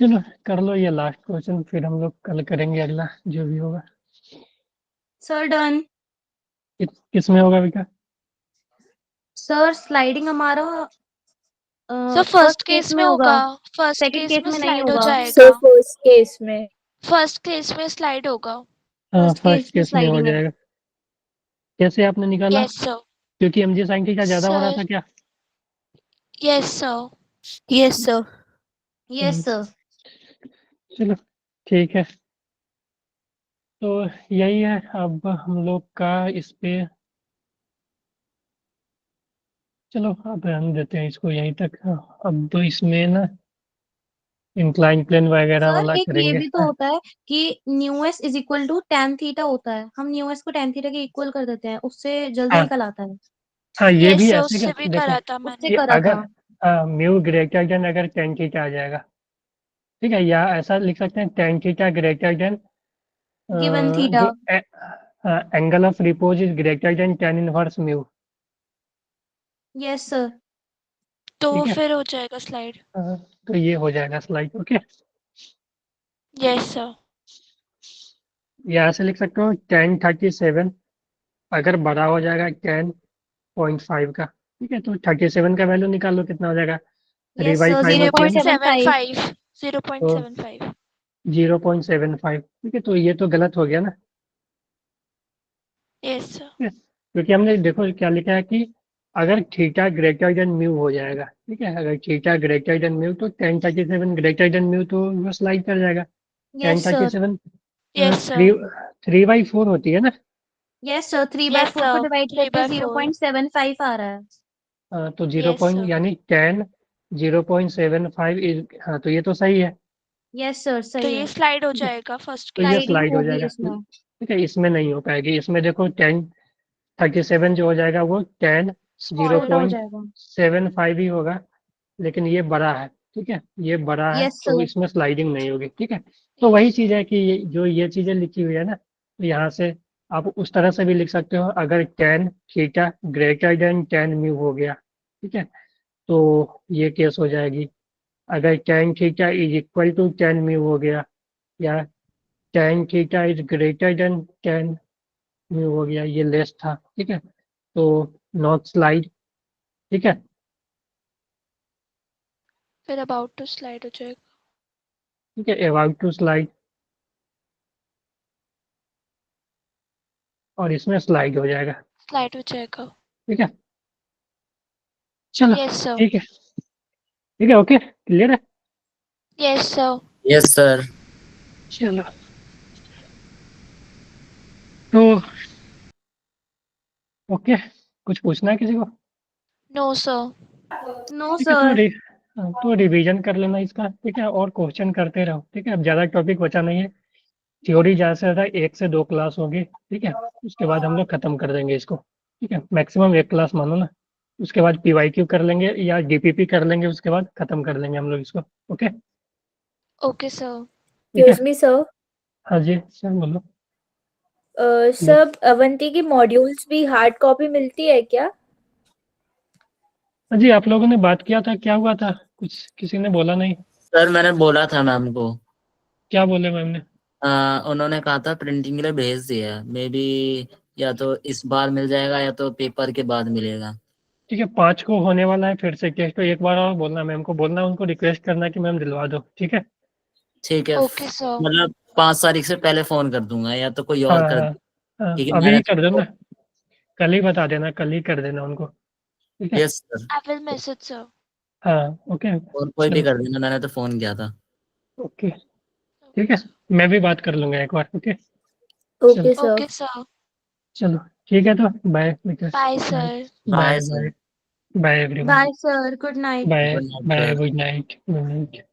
चलो कर लो ये लास्ट क्वेश्चन, फिर हम लोग कल करेंगे अगला जो भी होगा। Sir done. किस में होगा विका? सर स्लाइडिंग हमारा सर फर्स्ट केस में होगा, फर्स्ट सेकंड केस केस में में नहीं स्लाइड हो होगा। जाएगा। सर फर्स्ट केस में फर्स्ट केस में स्लाइड होगा। हाँ, फर्स्ट फर्स्ट केस में केस में हो स्लाइडिंग है। जाएगा। कैसे आपने निकाला? Yes sir. क्योंकि mg sin थीटा ज्यादा हो रहा था सर क्या? Yes sir. Yes sir. Yes sir. चलो ठीक है, तो यही है अब हम लोग का इस पे। चलो अब रहने देते हैं इसको यहीं तक। अब तो इसमें ना इंक्लाइन प्लेन वगैरह सर वाला एक ये करेंगे। भी तो होता है कि mu S is equal to tan theta होता है, हम न्यू एस को tan थीटा के इक्वल कर देते हैं, उससे जल्दी हाँ निकल आता है। हाँ, ये यस भी सर, ऐसे उससे कि भी देखो करा था उससे मैंने। कि करा अगर था। म्यू ग्रेटर देन अगर टेन थीटा आ जाएगा, ठीक है, या ऐसा लिख सकते हैं tan theta greater than given theta. जो angle of repose is greater than tan inverse mu. Yes sir. तो ठीक है, फिर हो जाएगा स्लाइड। तो ये हो जाएगा स्लाइड। Okay, yes sir. या ऐसे लिख सकते हो 1037 अगर बड़ा हो जाएगा 10.5 का। ठीक है, तो 37 का वैल्यू निकाल लो, कितना हो जाएगा? Three yes by sir five zero और पॉइंट 10 सेवन 0.75। फाइव 0.75। 0.75। ठीक है, तो ये तो गलत हो गया ना। Yes sir. ठीक है, क्योंकि हमने देखो क्या लिखा है कि अगर थीटा ग्रेटर देन म्यू हो जाएगा, ठीक है, अगर थीटा ग्रेटर देन म्यू तो 1037 ग्रेटर देन म्यू तो वो स्लाइड कर जाएगा। Yes sir 1037 Yes, sir. 3/4 होती है ना। यस सर 3/4 Yes, को sir. डिवाइड 3 करके by 4. 0.75 आ रहा है। तो 0 Yes, पॉइंट sir. यानी 10 0.75 इज, हाँ तो ये तो सही है। यस सर तो सही ये है। स्लाइड हो जाएगा फर्स्ट तो ये केस। स्लाइडिंग स्लाइड हो होगी जाएगा, इसमें। ठीक है, इसमें नहीं हो पाएगी। इसमें देखो 1037 जो हो जाएगा वो 10 छोटा हो जाएगा। 0.75 ही होगा, लेकिन ये बड़ा है, ठीक है, ये बड़ा है यस तो सर इसमें स्लाइडिंग नहीं होगी, ठीक है। तो वही चीज़ है कि जो ये चीज़ें लिखी हुई है ना, तो यहाँ से आप उस तरह से भी लिख सकते हो। अगर 10 थीटा ग्रेटर देन 10 म्यू हो गया, ठीक है, तो ये केस हो जाएगी। अगर 10 theta is equal to 10 mu हो गया, या 10 theta is greater than 10 mu हो गया, ये लेस था, ठीक है, तो नॉट स्लाइड, ठीक है। फिर अबाउट टू स्लाइड हो जाएगा। ठीक है, अबाउट टू स्लाइड, और इसमें स्लाइड हो जाएगा, स्लाइड हो जाएगा। ठीक है। चलो Yes, sir. ठीक है, ठीक है, ओके, क्लियर है। Yes, sir. Yes, sir. चलो तो ओके, कुछ पूछना है किसी को? No, sir. नो ठीक है, सर। तो रिवीजन कर लेना इसका, ठीक है, और क्वेश्चन करते रहो, ठीक है। अब ज़्यादा टॉपिक बचा नहीं है, थ्योरी ज़्यादा से ज़्यादा 1 से 2 क्लास होगी, ठीक है, उसके बाद हम लोग खत्म कर देंगे इसको, ठीक है, मैक्सिमम 1 क्लास मानो ना। उसके बाद PYQ कर लेंगे या DPP कर लेंगे, उसके बाद खत्म कर देंगे हम लोग इसको, ओके, Okay, sir. ठीक है। एक्सक्यूज मी सर, हाँ जी सर बोलो। सब अवंती की मॉड्यूल्स भी हार्ड कॉपी मिलती है क्या? हाँ जी, आप लोगों ने बात किया था, क्या हुआ था, कुछ किसी ने बोला नहीं? सर मैंने बोला था मैम को। क्या बोले मैम ने? उन्होंने कहा था प्रिंटिंग के लिए भेज दिया, मे बी या तो इस बार मिल जाएगा या तो पेपर के बाद मिलेगा। ठीक है, 5 को होने वाला है फिर से टेस्ट, तो एक बार और बोलना मैम को, बोलना उनको, रिक्वेस्ट करना कि मैम दिलवा दो, ठीक है। ठीक है, Okay, sir. मतलब 5 तारीख से पहले फोन कर दूंगा या तो कोई हाँ और कर, हाँ हाँ, ठीक है। अभी मैंने ही कर देना, कल ही बता देना, कल ही कर देना उनको, ठीक है। Yes sir, I will message, sir. हाँ ओके, और कोई भी चलो कर देना, मैंने तो फोन किया था। ओके, ठीक है, मैं भी बात कर लूंगा एक बार, okay. Okay sir. Okay, sir. चलो ठीक है, तो बाय बेटा, Bye, sir. Bye bye sir. Bye bye everyone, bye sir good night. Bye good night bye, sir. Good night, good night.